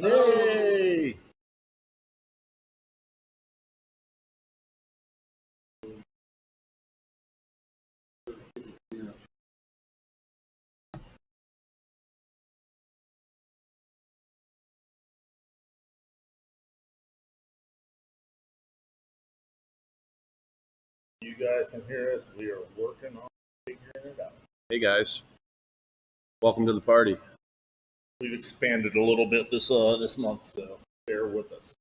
Yay! You guys can hear us. We are working on figuring it out. Hey guys, welcome to the party. We've expanded a little bit this month, so bear with us.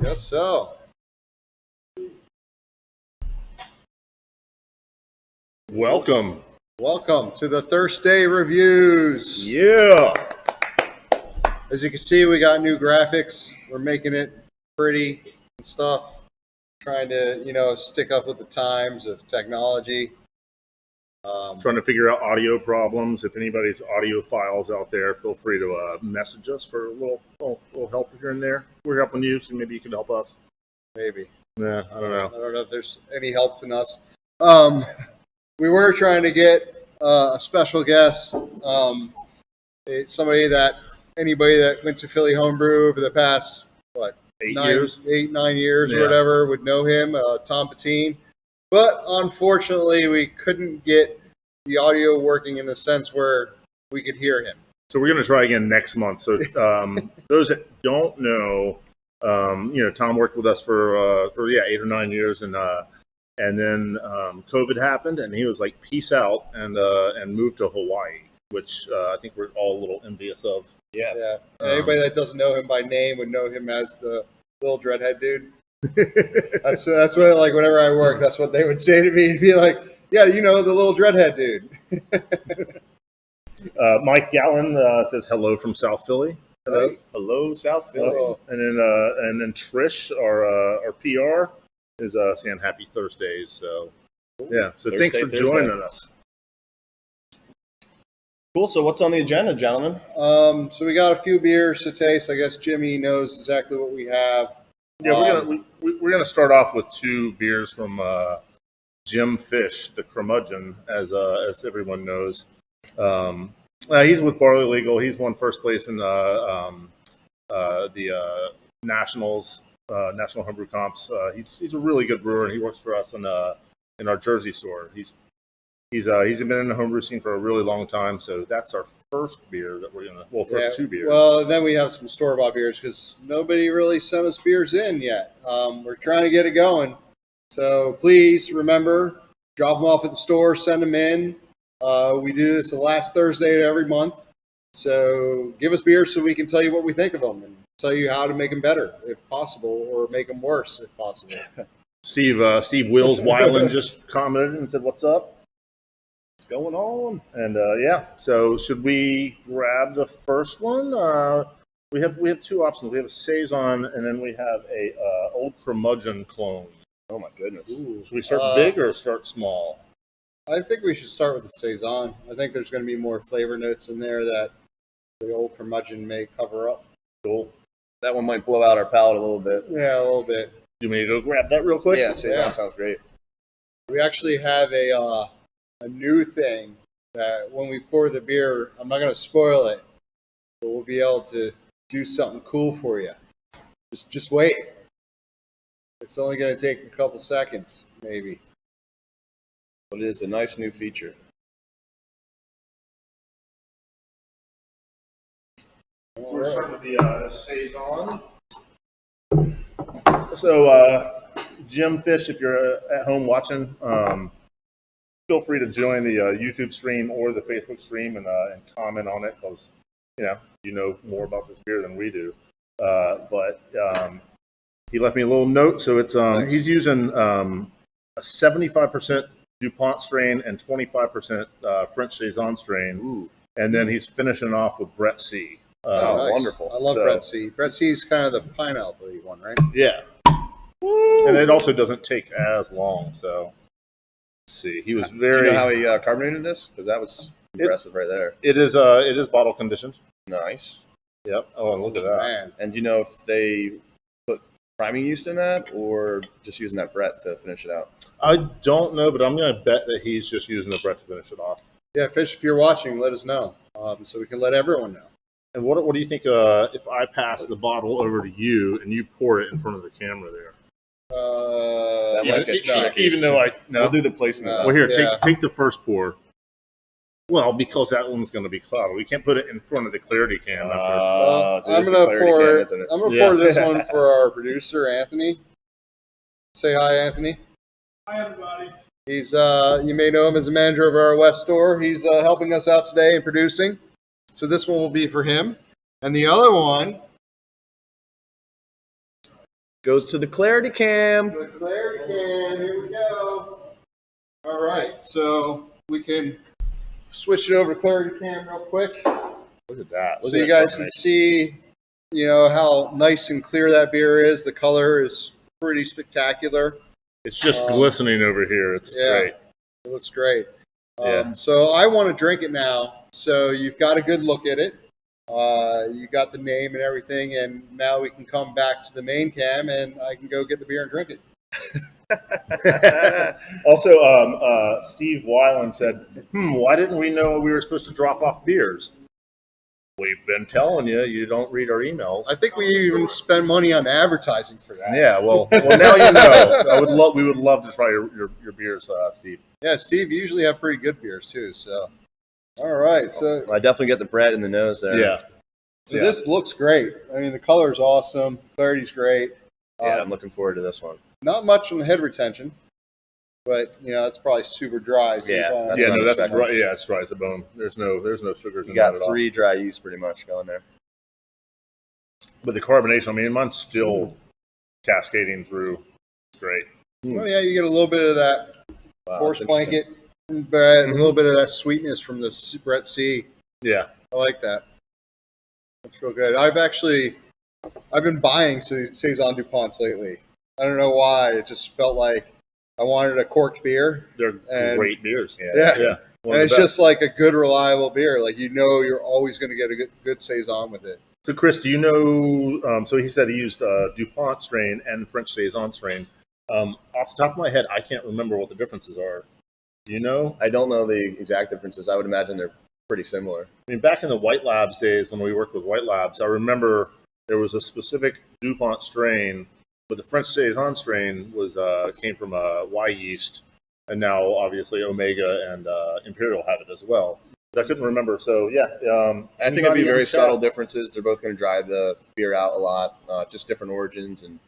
Yes, so. Welcome. Welcome to the Thirstday reviews. Yeah. As you can see, we got new graphics. We're making it pretty and stuff. Trying to, stick up with the times of technology. Trying to figure out audio problems. If anybody's audio files out there, feel free to message us for a little help here and there. We're helping you, so maybe you can help us. Maybe. Yeah, I don't know. I don't know if there's any help in us. We were trying to get a special guest. Anybody that went to Philly Homebrew over the past, 9 years or whatever would know him, Tom Patine. But unfortunately, we couldn't get the audio working in the sense where we could hear him. So we're going to try again next month. So those that don't know, Tom worked with us for 8 or 9 years, and then COVID happened, and he was like, "Peace out," and moved to Hawaii, which I think we're all a little envious of. Yeah. And anybody that doesn't know him by name would know him as the little dreadhead dude. That's what, like, whenever I work, that's what they would say to me. He'd be like, "Yeah, the little dreadhead dude." Mike Gallen says hello from South Philly. Hello. Hello, South Philly. Hello. And then Trish, our PR, is saying happy Thursdays. So yeah, so Thursday, thanks for Thursday. joining us. Cool. So what's on the agenda, gentlemen? So we got a few beers to taste. I guess Jimmy knows exactly what we have. Yeah, we're gonna start off with two beers from Jim Fish, the curmudgeon, as everyone knows. He's with Barley Legal. He's won first place in the nationals, national homebrew comps. He's a really good brewer, and he works for us in our Jersey store. He's been in the homebrew scene for a really long time. So that's our first beer that we're gonna. Well, first two beers. Well, then we have some store-bought beers because nobody really sent us beers in yet. We're trying to get it going. So please remember, drop them off at the store, send them in. We do this the last Thursday of every month. So give us beers so we can tell you what we think of them and tell you how to make them better if possible, or make them worse if possible. Steve Wills Weiland just commented and said, "What's up? What's going on?" And yeah, so should we grab the first one? We have two options. We have a saison, and then we have a old curmudgeon clone. Oh my goodness. Ooh. Should we start big or start small? I think we should start with the saison. I think there's going to be more flavor notes in there that the old curmudgeon may cover up. Cool. That one might blow out our palate a little bit. Yeah, a little bit. You want me to go grab that real quick? Yeah, saison sounds great. We actually have a new thing that when we pour the beer, I'm not going to spoil it, but we'll be able to do something cool for you. Just wait. It's only going to take a couple seconds, maybe. But it is a nice new feature. So we're starting with the saison. So Jim Fish, if you're at home watching, feel free to join the YouTube stream or the Facebook stream and comment on it, because you know more about this beer than we do. But he left me a little note. So it's Nice. He's using a 75% DuPont strain and 25% French saison strain. Ooh. And then he's finishing off with Brett C. Oh, Nice. wonderful. I love So- Brett C. Brett C is kind of the pineapple one, right? Yeah. And it also doesn't take as long. So let's see. He was Do very. you know how he carbonated this? Because that was impressive right there. It is bottle conditioned. Nice. Yep. Oh, and look at that. Man. And do you know if they put priming yeast in that, or just using that Brett to finish it out? I don't know, but I'm going to bet that he's just using the Brett to finish it off. Yeah, Fish, if you're watching, let us know so we can let everyone know. And what do you think if I pass the bottle over to you and you pour it in front of the camera there? That Yeah, might get tricky. Even though We'll do the placement. Well, here, Yeah. take the first pour. Well, because that one's going to be cloudy. We can't put it in front of the clarity can. I'm I'm gonna pour. isn't it? I'm gonna Yeah. pour this one for our producer, Anthony. Say hi, Anthony. Hi, everybody. He's you may know him as the manager of our West store. He's helping us out today in producing. So this one will be for him, and the other one Goes to the clarity cam. the clarity can. Here we go. All right, so we can switch it over to clarity cam real quick, Look at that. Look so at you that guys can see, how nice and clear that beer is. The color is pretty spectacular. It's just glistening over here. It's yeah. great. It looks great. Yeah. So I want to drink it now. So you've got a good look at it. You got the name and everything, and now we can come back to the main cam, and I can go get the beer and drink it. Also, Steve Weiland said, why didn't we know we were supposed to drop off beers? We've been telling you, you don't read our emails. I think we even spend money on advertising for that. Yeah, well, now you know. We would love to try your beers, Steve. Yeah, Steve, you usually have pretty good beers too. So, all right. So I definitely get the Brett in the nose there. Yeah. So this looks great. I mean, the color is awesome. Clarity's great. Yeah, I'm looking forward to this one. Not much on the head retention, but it's probably super dry. So Yeah, you don't have that's Yeah, what no, I'm that's expecting. dry. Yeah, it's dry as a bone. There's no sugars You in got that at all. 3 dry yeast pretty much going there. But the carbonation, I mean, mine's still cascading through. It's great. Oh yeah, you get a little bit of that Wow, horse that's interesting. blanket from Brett, and a little bit of that sweetness from the Brett C. Yeah. I like that. That's real good. I've been buying Saison DuPonts lately. I don't know why. It just felt like I wanted a corked beer. They're great beers. Yeah. And it's just like a good, reliable beer. Like, you're always going to get a good Saison with it. So, Chris, do you know? So he said he used DuPont strain and French Saison strain. Off the top of my head, I can't remember what the differences are. Do you know? I don't know the exact differences. I would imagine they're pretty similar. I mean, back in the White Labs days when we worked with White Labs, I remember there was a specific DuPont strain, but the French Saison strain came from Y yeast, and now obviously Omega and Imperial have it as well. But I couldn't remember. So yeah, I think it'd be very subtle differences. They're both going to dry the beer out a lot, just different origins, and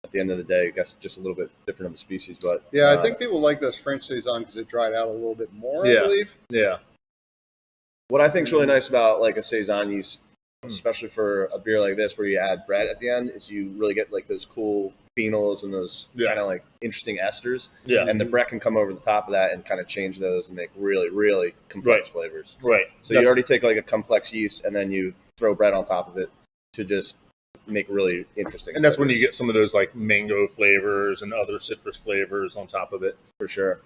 at the end of the day, I guess just a little bit different of a species. But yeah, I think people like this French Saison because it dried out a little bit more. I believe. Yeah. What I think is really nice about like a Saison yeast, especially for a beer like this where you add Brett at the end, is you really get like those cool phenols and those kind of like interesting esters. Yeah. And the Brett can come over the top of that and kind of change those and make really, really complex flavors. Right. So you already take like a complex yeast and then you throw Brett on top of it to just make really interesting. And that's when you get some of those like mango flavors and other citrus flavors on top of it. For sure.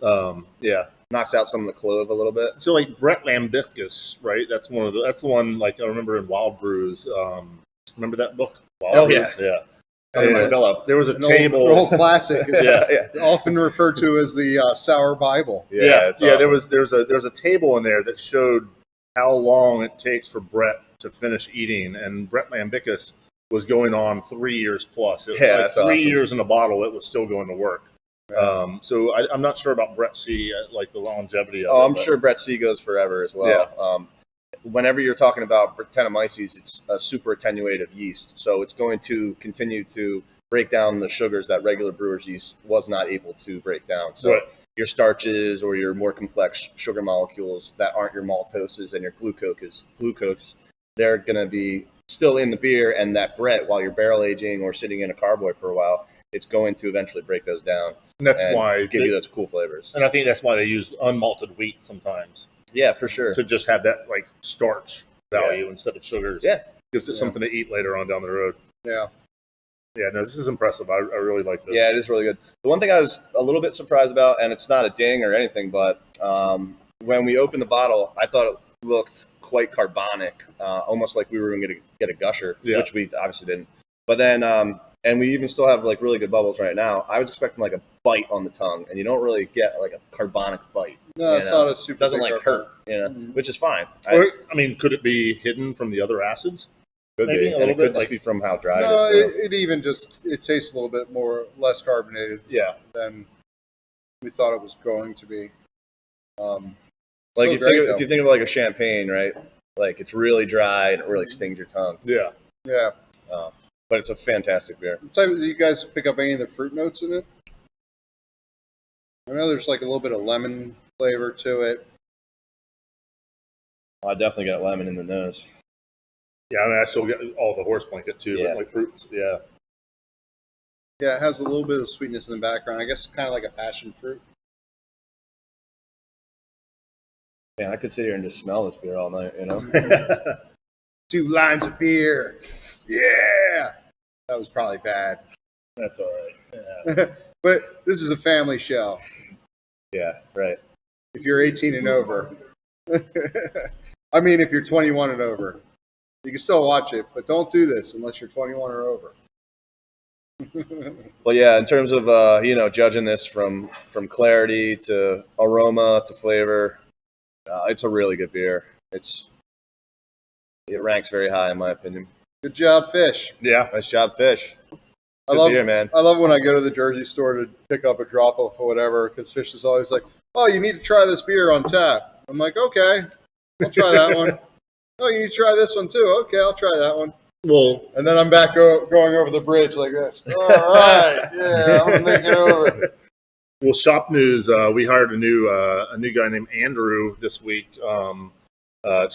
Yeah. Knocks out some of the clove a little bit. So like Brett Lambicus, right? That's the one like I remember in Wild Brews. Remember that book? Wild Brews? Yeah. There was a table. Old classic. Often referred to as the Sour Bible. Yeah. Awesome. There was a table in there that showed how long it takes for Brett to finish eating, and Brett Lambicus was going on 3 years plus. It was like that's 3 awesome. years in a bottle. It was still going to work. So I'm not sure about Brett C, like the longevity of it. I'm sure Brett C goes forever as well. Yeah. Whenever you're talking about Brettanomyces, it's a super attenuated yeast. So it's going to continue to break down the sugars that regular brewer's yeast was not able to break down. So your starches or your more complex sugar molecules that aren't your maltoses and your glucose, they're going to be still in the beer, and that Brett, while you're barrel aging or sitting in a carboy for a while, it's going to eventually break those down. And that's why give you those cool flavors. And I think that's why they use unmalted wheat sometimes. Yeah, for sure. To just have that like starch value instead of sugars. Yeah. Gives it something to eat later on down the road. Yeah. Yeah, no, this is impressive. I really like this. Yeah, it is really good. The one thing I was a little bit surprised about, and it's not a ding or anything, but when we opened the bottle, I thought it looked quite carbonic, almost like we were going to get a gusher, which we obviously didn't. But then, and we even still have like really good bubbles right now. I was expecting like a bite on the tongue, and you don't really get like a carbonic bite. No, it's not a super. It doesn't like hurt, which is fine. Could it be hidden from the other acids? Could maybe be, and it could just be from how dry it is. It even it tastes a little bit less carbonated. Than we thought it was going to be. Like if you think of like a champagne, right? Like it's really dry and it really stings your tongue. Yeah. But it's a fantastic beer. Do you guys pick up any of the fruit notes in it? I know there's like a little bit of lemon flavor to it. I definitely get lemon in the nose. Yeah, I mean, I still get all the horse blanket too, but like fruits. Yeah. Yeah, it has a little bit of sweetness in the background. I guess it's kind of like a passion fruit. Man, I could sit here and just smell this beer all night, 2 lines of beer. Yeah. That was probably bad. That's all right. Yeah. But this is a family show. Yeah, right. If you're 18 and over. I mean, if you're 21 and over. You can still watch it, but don't do this unless you're 21 or over. Well, yeah, in terms of, judging this from clarity to aroma to flavor, it's a really good beer. It ranks very high in my opinion. Good job, Fish. Yeah, nice job, Fish. Good beer, man. I love when I go to the Jersey store to pick up a drop off or whatever, because Fish is always like, "Oh, you need to try this beer on tap." I'm like, "Okay, I'll try that one." "Oh, you need to try this one too." "Okay, I'll try that one." Well, and then I'm back going over the bridge like this. All right, yeah, I'm gonna make it over. Well, shop news. We hired a new guy named Andrew this week to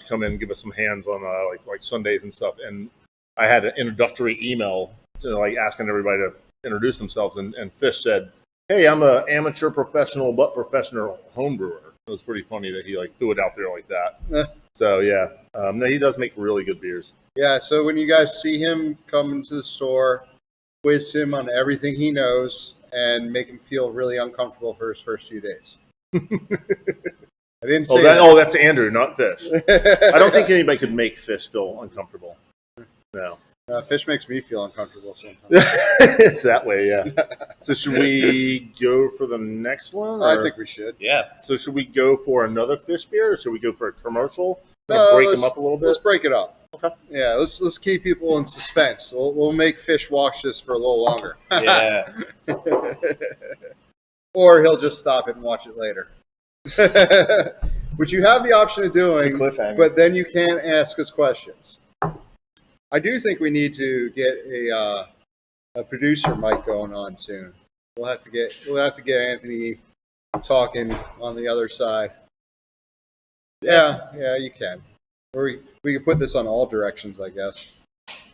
come in and give us some hands on like Sundays and stuff. And I had an introductory email, like asking everybody to introduce themselves. And Fish said, hey, I'm an amateur professional but professional home brewer. It was pretty funny that he like threw it out there like that. So yeah, no, he does make really good beers. Yeah. So when you guys see him come into the store, quiz him on everything he knows and make him feel really uncomfortable for his first few days. I didn't say that. Oh, that's Andrew, not Fish. I don't think anybody could make Fish feel uncomfortable. No. Fish makes me feel uncomfortable sometimes. It's that way, yeah. So should we go for the next one? I think we should. Yeah. So should we go for another Fish beer, or should we go for a commercial? Break them up a little bit? Let's break it up. Okay. Yeah, let's keep people in suspense. We'll make Fish watch this for a little longer. Yeah. Or he'll just stop it and watch it later. Which you have the option of doing, but then you can't ask us questions. I do think we need to get a producer mic going on soon. We'll have to get Anthony talking on the other side. Yeah, you can. Or we can put this on all directions, I guess.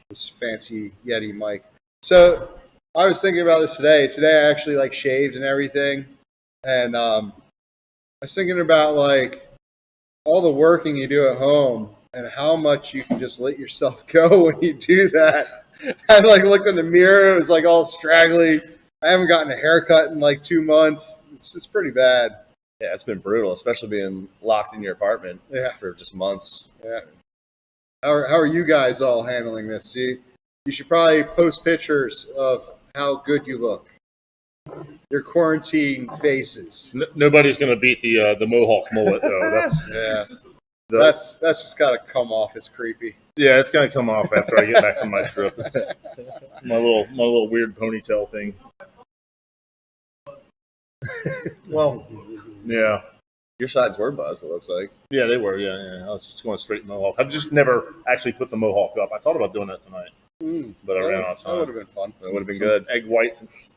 This fancy Yeti mic. So I was thinking about this today. Today I actually like shaved and everything, and I was thinking about like all the working you do at home and how much you can just let yourself go when you do that. I like looked in the mirror; it was like all straggly. I haven't gotten a haircut in like 2 months. It's pretty bad. Yeah, it's been brutal, especially being locked in your apartment for just months. Yeah. How are you guys all handling this? You should probably post pictures of how good you look. Your quarantine faces. Nobody's going to beat the Mohawk mullet, though. That's just got to come off as creepy. Yeah, it's going to come off after I get back from my trip. It's my little weird ponytail thing. Well, yeah. Your sides were buzzed, it looks like. Yeah, they were. Yeah. I was just going straight Mohawk. I've just never actually put the Mohawk up. I thought about doing that tonight, but I ran out of time. That would have been fun. That would have been good. Egg whites.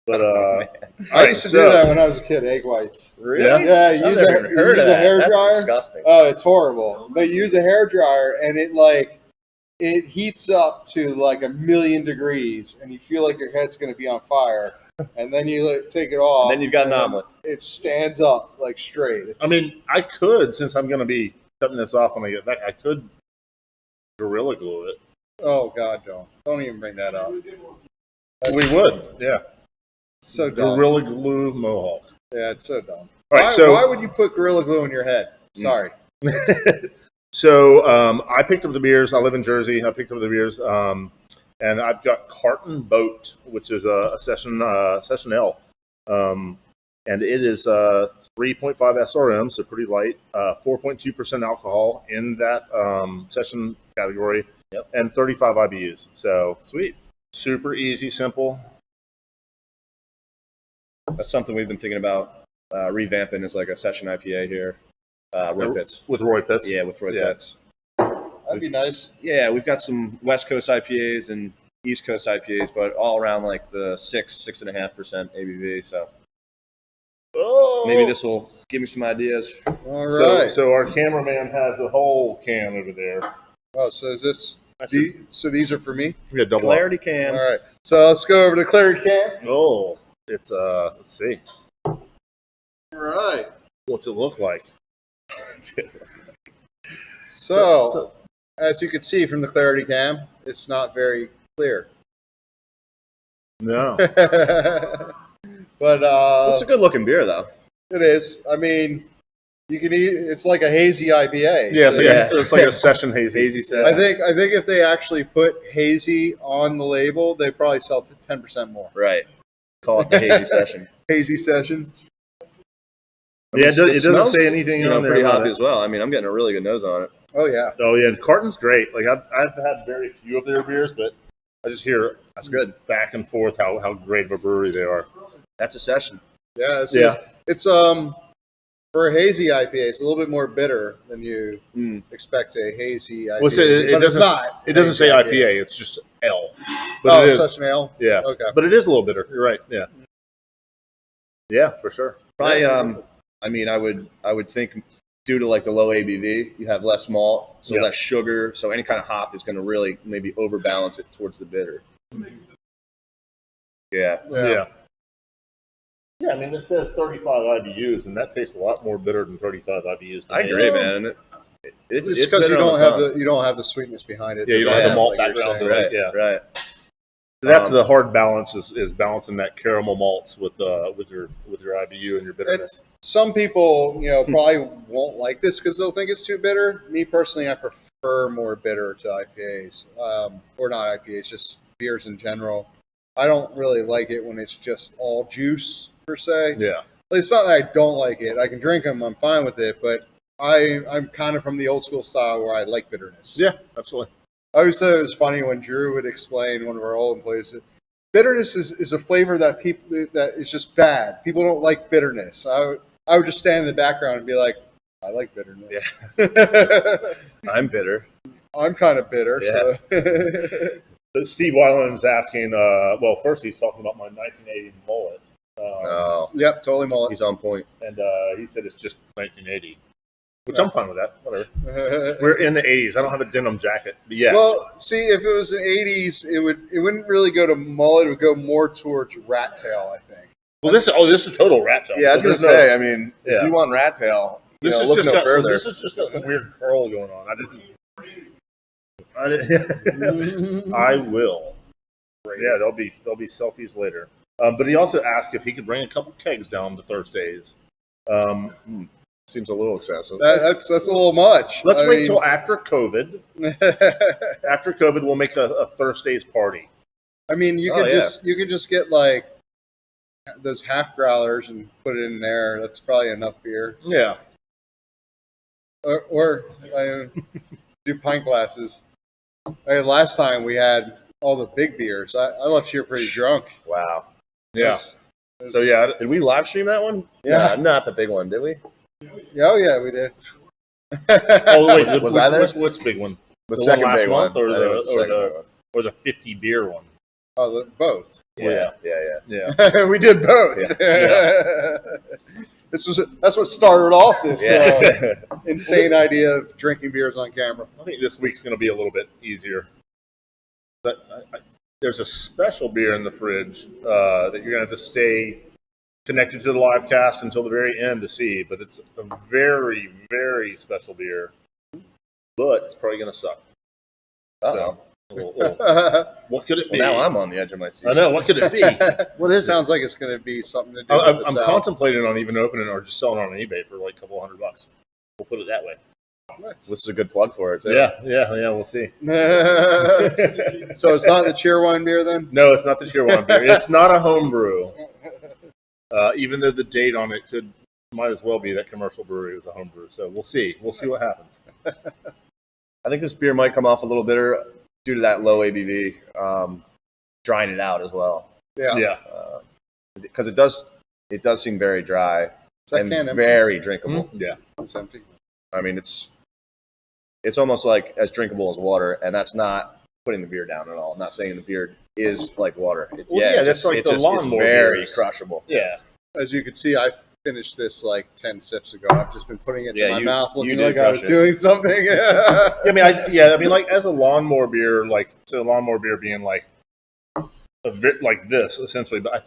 But I used to do that when I was a kid. Egg whites. Really? Yeah. You use a hair That's dryer. disgusting. Oh, it's horrible. But you use a hair dryer, and it heats up to like 1,000,000 degrees, and you feel like your head's going to be on fire. And then you take it off. And then you've got an omelet. It stands up like straight. I could, since I'm going to be cutting this off when I get back, I could Gorilla Glue it. Oh God, don't even bring that up. We would, yeah. So dumb. Gorilla Glue Mohawk. Yeah, it's so dumb. All right, why would you put Gorilla Glue in your head? Sorry. So I picked up the beers. I live in Jersey. I picked up the beers. And I've got Carton Boat, which is a session L, and it is 3.5 SRM, so pretty light. 4.2% alcohol in that session category, and 35 IBUs. So sweet, super easy, simple. That's something we've been thinking about revamping as like a session IPA here. Roy Pitz. With Roy Pitz? Yeah, with Roy Pitz. That'd be nice. Yeah, we've got some West Coast IPAs and East Coast IPAs, but all around like the 6.5% ABV. So maybe this will give me some ideas. All right. So our cameraman has a whole can over there. Oh, so is this? So these are for me? Yeah, double Clarity can. All right. So let's go over to the Clarity can. Oh, it's let's see. All right. What's it look like? So, as you can see from the Clarity Cam, it's not very clear. No. But it's a good looking beer, though. It is. I mean, you can eat. It's like a hazy IPA. Yeah, it's like a session hazy session. I think if they actually put hazy on the label, they probably sell to 10% more. Right. Call it the hazy session. Hazy session. Yeah, it doesn't say anything on there. Pretty hoppy as well. I mean, I'm getting a really good nose on it. Oh yeah. Oh yeah, Carton's great. Like I've had very few of their beers, but I just hear that's good back and forth how great of a brewery they are. That's a session. Yeah, it's for a hazy IPA, it's a little bit more bitter than you expect a hazy IPA. Well, it doesn't say IPA. It's just L. But it's such an L. Yeah. Okay. But it is a little bitter. You're right. Yeah. Yeah, for sure. Probably. I mean, I would think due to like the low ABV, you have less malt, so less sugar. So any kind of hop is going to really maybe overbalance it towards the bitter. Yeah. Yeah, I mean, it says 35 IBUs, and that tastes a lot more bitter than 35 IBUs. I agree, man. It's because you don't have the sweetness behind it. Yeah, you don't have the malt background to it. Yeah, right. That's the hard balance is balancing that caramel malts with your IBU and your bitterness. And some people, probably won't like this because they'll think it's too bitter. Me personally, I prefer more bitter to IPAs, or not IPAs, just beers in general. I don't really like it when it's just all juice per se. Yeah, it's not that I don't like it. I can drink them. I'm fine with it, but I'm kind of from the old school style where I like bitterness. Yeah, absolutely. I always thought it was funny when Drew would explain, one of our old employees, that bitterness is a flavor that is just bad. People don't like bitterness. I would just stand in the background and be like, I like bitterness. Yeah. I'm bitter. I'm kind of bitter. Yeah. So. Steve Weiland's asking, well, first he's talking about my 1980 mullet. Yep, totally mullet. He's on point. And he said it's just 1980. Which I'm fine with that. Whatever. We're in the 80s. I don't have a denim jacket. But yeah. Well, see, if it was the 80s, it wouldn't really go to mullet. It would go more towards rat tail, I think. Well, this is total rat tail. Yeah, I was going to say. I mean, if you want rat tail, look no further. This has just got some weird curl going on. I didn't. I will. Yeah, there'll be selfies later. But he also asked if he could bring a couple kegs down to Thirstdays. Seems a little excessive. That's a little much. Let's wait till after COVID. After COVID, we'll make a Thirstdays party. I mean, you could just get like those half growlers and put it in there. That's probably enough beer. Yeah. Or do pint glasses. Last time we had all the big beers. I left here pretty drunk. Wow. Yeah. So yeah, did we live stream that one? Yeah, not the big one, did we? Oh yeah, we did. Oh wait, was I there? Which big one? The second last big month, or the 50 beer one? Oh, both. Yeah. We did both. Yeah. That's what started off this insane idea of drinking beers on camera. I think this week's going to be a little bit easier. But there's a special beer in the fridge that you're going to have to stay connected to the live cast until the very end to see. But it's a very, very special beer. But it's probably going to suck. Uh-oh. So, what could it be? Well, now I'm on the edge of my seat. I know. What could it be? What is it? Sounds like it's going to be something to do I'm with the contemplating on even opening or just selling it on eBay for like a couple $100. We'll put it that way. This is a good plug for it, too. Yeah, we'll see. So it's not the Cheerwine beer then? No, it's not the Cheerwine beer. It's not a homebrew. Even though the date on it might as well be that commercial brewery was a homebrew. So we'll see. We'll see what happens. I think this beer might come off a little bitter due to that low ABV, drying it out as well. Yeah. Because it does seem very dry and very drinkable. Mm-hmm. Yeah, it's empty. I mean, it's almost like as drinkable as water, and that's not putting the beer down at all. I'm not saying the beer is like water. That's like the lawnmower. It's very crushable. Yeah. As you can see, I finished this like 10 sips ago. I've just been putting it to my mouth, looking like I was doing something. I mean, like as a lawnmower beer, lawnmower beer being like like this essentially. But I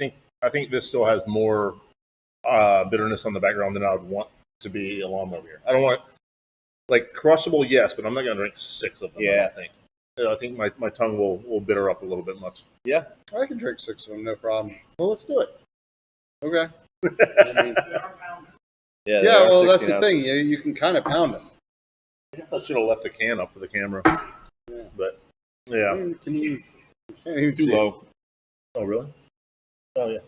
think this still has more bitterness on the background than I would want to be a lawnmower beer. I don't want like crushable, yes, but I'm not going to drink 6 of them. Yeah, I think my tongue will bitter up a little bit much. Yeah, I can drink 6 of them, no problem. Well, let's do it. Okay. Well, that's the thing. You can kind of pound them. I guess I should have left the can up for the camera. Yeah. But yeah, Can you can't even too see low. Oh really? Oh yeah.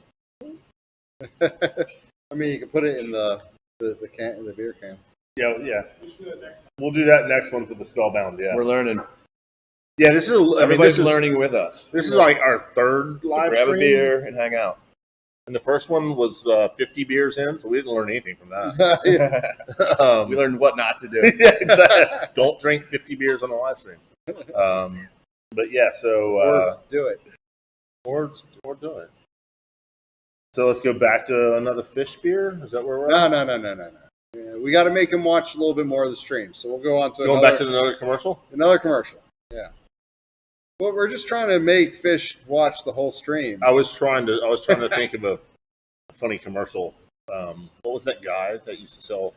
I mean, you can put it in the can, in the beer can. Yeah. We'll do that next one for the Skullbound. Yeah, we're learning. Yeah, this is. Everybody's learning with us. This is like our third live grab stream. A beer and hang out. And the first one was 50 beers in, so we didn't learn anything from that. We learned what not to do. Yeah, exactly. Don't drink 50 beers on a live stream. But yeah, so or do it, or do it. So let's go back to another fish beer. Is that where we're at? No. Yeah, we got to make them watch a little bit more of the stream. So we'll go on to back to another commercial. Another commercial. Yeah. Well, we're just trying to make fish watch the whole stream. I was trying to think of a funny commercial. What was that guy that used to sell?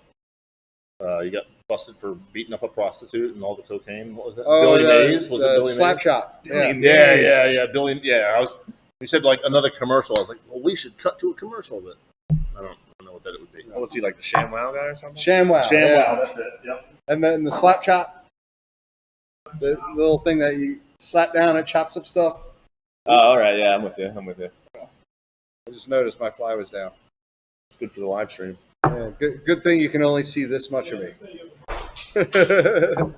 You got busted for beating up a prostitute and all the cocaine. What was that? Oh, Billy Mays? Was it Billy Slap Mays? Shop. Yeah, Billy. Yeah, You said like another commercial. I was like, well, we should cut to a commercial, but I don't know what that it would be. Oh, was he like the ShamWow guy or something? ShamWow. Yeah. That's it. Yep. And then the Slap Shop, the little thing that you slap down and chops up stuff. Oh, all right. Yeah, I'm with you. I just noticed my fly was down. It's good for the live stream. Yeah, good thing you can only see this much of me. At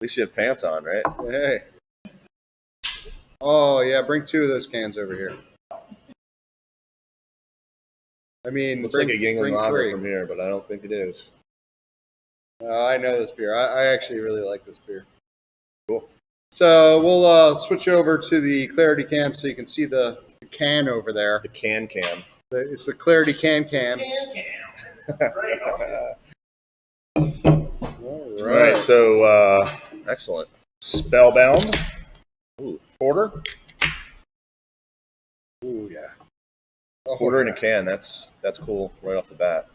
least you have pants on, right? Hey. Oh, yeah, bring 2 of those cans over here. I mean, Looks like a Yingling lager from here, but I don't think it is. I know this beer. I actually really like this beer. Cool. So we'll switch over to the Clarity Cam so you can see the can over there. The can. It's the Clarity Can. That's great. All Right. So Excellent. Spellbound. Ooh, porter. Ooh, yeah. Porter in a can. That's cool right off the bat.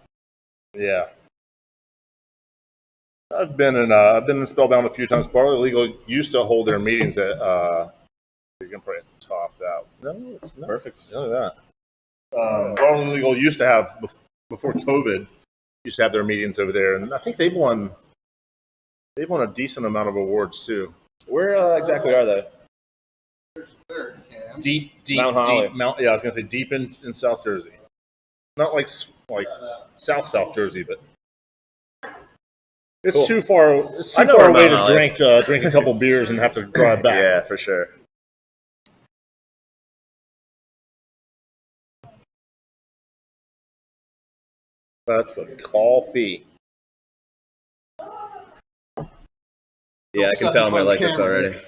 Yeah. I've been in Spellbound a few times. Barley Legal used to hold their meetings at you can put it at the top. That no, it's not. Perfect. None of that. Barley Legal used to have before COVID. Used to have their meetings over there, and I think they've won a decent amount of awards too. Where exactly are they? Deep Mount Holly. Yeah, I was gonna say deep in South Jersey. Not like South Jersey, but it's Cool. too far. It's I too know far where away Mount to Holly is. drink a couple beers and have to drive back. Yeah, for sure. That's a coffee. Yeah, I can tell him I like this already.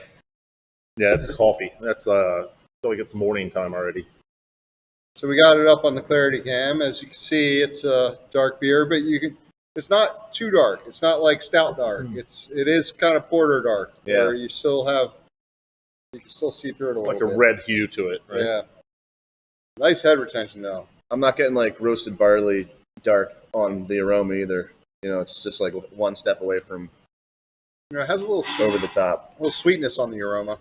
Yeah, it's coffee. That's I feel like it's morning time already. So we got it up on the Clarity Cam. As you can see, it's a dark beer, but it's not too dark. It's not like stout dark. It is kind of porter dark. Yeah. Where you can still see through it a little Like a bit. red hue to it, right? Yeah. Nice head retention though. I'm not getting like roasted barley dark on the aroma either. You know, it's just like one step away from It has a little over the top. sweetness on the aroma.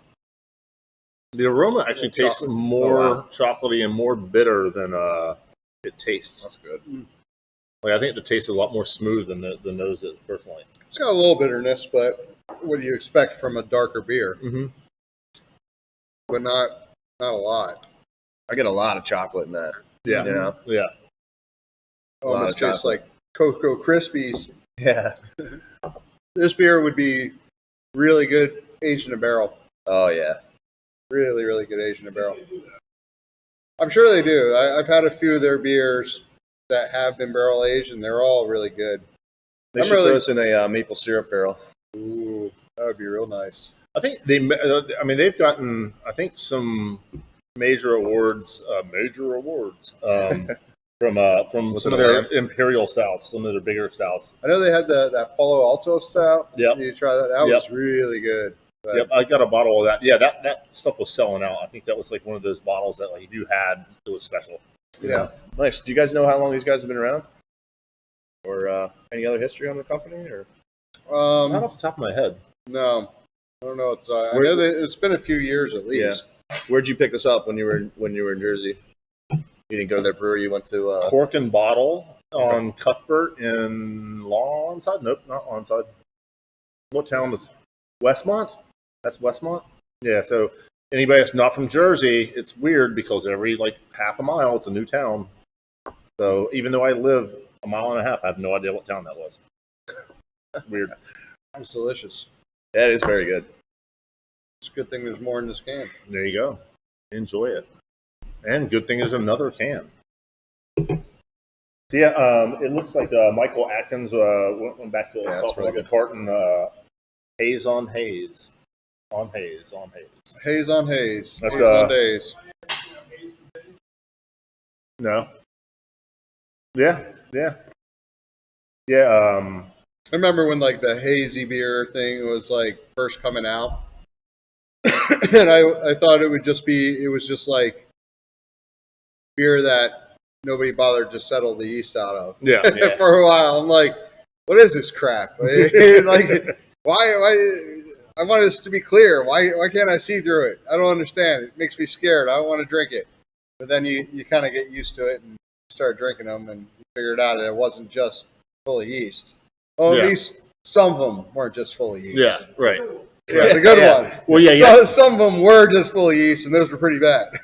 The aroma actually tastes chocolate. more chocolatey and more bitter than it tastes. That's good. Like I think the taste is a lot more smooth than the nose is personally. It's got a little bitterness, but what do you expect from a darker beer? Mm-hmm. But not a lot. I get a lot of chocolate in that. Yeah, You know? yeah. Almost of tastes chocolate. like Cocoa Krispies. Yeah. This beer would be really good aged in a barrel. Oh yeah. Really, really good aged in a barrel. I'm sure they do. I've had a few of their beers that have been barrel aged, and they're all really good. They should throw us in a maple syrup barrel. Ooh, that would be real nice. I think they've gotten some major awards from some of their imperial stouts, some of their bigger stouts. I know they had that Palo Alto stout. Yep. You try that? That was really good. But Yep, I got a bottle of that. Yeah, that stuff was selling out. I think that was like one of those bottles that like you had that was special. Yeah. Nice. Do you guys know how long these guys have been around? Or any other history on the company? Or Not off the top of my head. No, I don't know. I know that it's been a few years at least. Yeah. Where'd you pick this up when you were in Jersey? You didn't go to their brewery. You went to Cork and Bottle on Cuthbert in Lawnside. Nope, not Lawnside. What town is Westmont? That's Westmont. Yeah. So anybody that's not from Jersey, it's weird because every like half a mile, it's a new town. So even though I live a mile and a half, I have no idea what town that was. Weird. It's delicious. Yeah, it is very good. It's a good thing there's more in this can. There you go. Enjoy it. And good thing there's another can. So yeah, it looks like Michael Atkins went back to talking really about the good. Parton Haze on Haze. On Haze. Haze on haze. That's, Haze on days. No. Yeah. I remember when like the hazy beer thing was like first coming out. And I thought it was just like beer that nobody bothered to settle the yeast out of. Yeah. For a while, I'm like, what is this crap? Like, why? I want this to be clear. Why can't I see through it? I don't understand. It makes me scared. I don't want to drink it. But then you kind of get used to it and start drinking them and figured out that it wasn't just full of yeast. Oh, at least some of them weren't just full of yeast. Yeah, right. Yeah, the good ones. Well, some of them were just full of yeast, and those were pretty bad.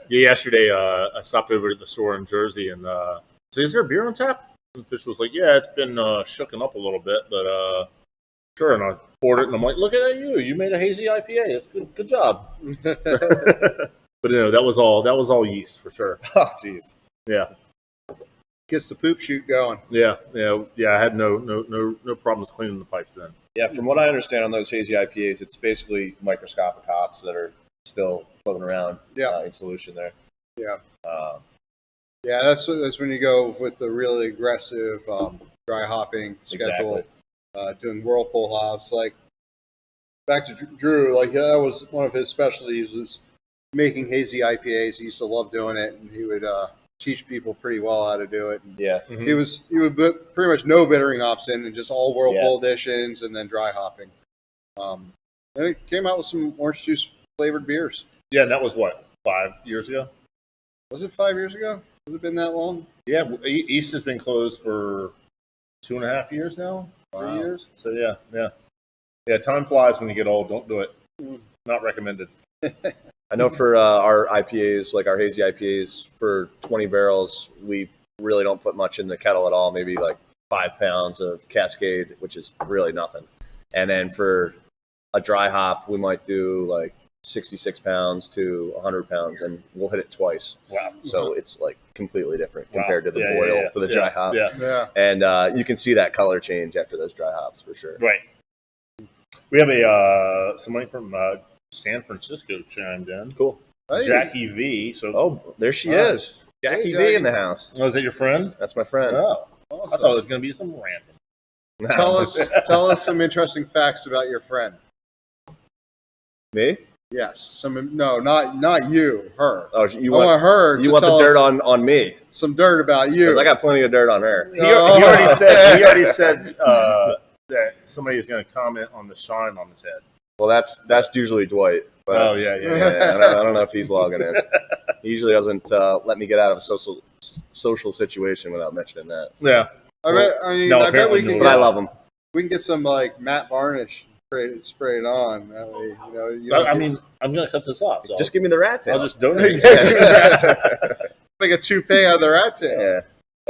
Yesterday I stopped over at the store in Jersey and so is there a beer on tap? And Fish was like, yeah, it's been shooken up a little bit, but sure. And I poured it, and I'm like, look at you! You made a hazy IPA. It's good job. But that was all yeast for sure. Oh, jeez. Yeah. Gets the poop chute going. Yeah. I had no problems cleaning the pipes then. Yeah, from what I understand on those hazy IPAs, it's basically microscopic hops that are still floating around in solution there. Yeah. Yeah, that's when you go with the really aggressive dry hopping schedule, doing whirlpool hops. Like back to Drew, like that was one of his specialties was making hazy IPAs. He used to love doing it, and he would teach people pretty well how to do it. And yeah, he would put pretty much no bittering hops in, and just all whirlpool additions, and then dry hopping. And it came out with some orange juice flavored beers. Yeah, and that was what, 5 years ago? Was it 5 years ago? Has it been that long? Yeah, East has been closed for 2.5 years now. 3 years. So yeah. Time flies when you get old. Don't do it. Not recommended. I know for our IPAs, like our hazy IPAs, for 20 barrels, we really don't put much in the kettle at all. Maybe like 5 pounds of Cascade, which is really nothing. And then for a dry hop, we might do like 66 pounds to 100 pounds, and we'll hit it twice. Wow. So it's like completely different compared to the boil to the dry hop. Yeah. And you can see that color change after those dry hops for sure. Right. We have somebody from San Francisco chimed in. Cool. Hey. Jackie V. So there she is. Jackie V in the house. Oh, is that your friend? That's my friend. Oh, Awesome. I thought it was going to be some random. Tell us some interesting facts about your friend. Me? Yes. Not you. Her. Oh, I want her. You want the dirt on me? Some dirt about you. Because I got plenty of dirt on her. He already said that somebody is going to comment on the shine on his head. Well, that's usually Dwight. But, yeah. I don't know if he's logging in. He usually doesn't let me get out of a social situation without mentioning that. So. Yeah. I bet we can. But I love him. We can get some like matte varnish sprayed on. That way, I'm going to cut this off. So just give me the rat tail. I'll just donate. Make a toupee out of the rat tail. Yeah.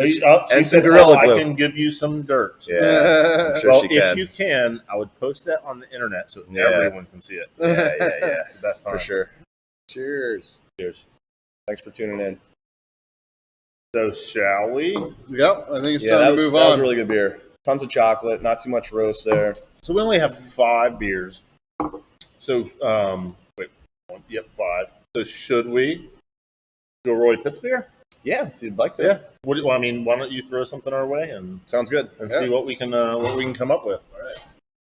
She said, Gorilla Glue. I can give you some dirt. Yeah. I'm sure she can. If you can, I would post that on the internet so everyone can see it. Yeah. It's the best time. For sure. Cheers. Thanks for tuning in. So shall we? Yep. I think it's time to move on. That was really good beer. Tons of chocolate, not too much roast there. So we only have 5 beers. So, 5. So should we do a Roy Pitz beer? Yeah, if you'd like to. Yeah. Why don't you throw something our way and sounds good, and see what we can come up with. All right.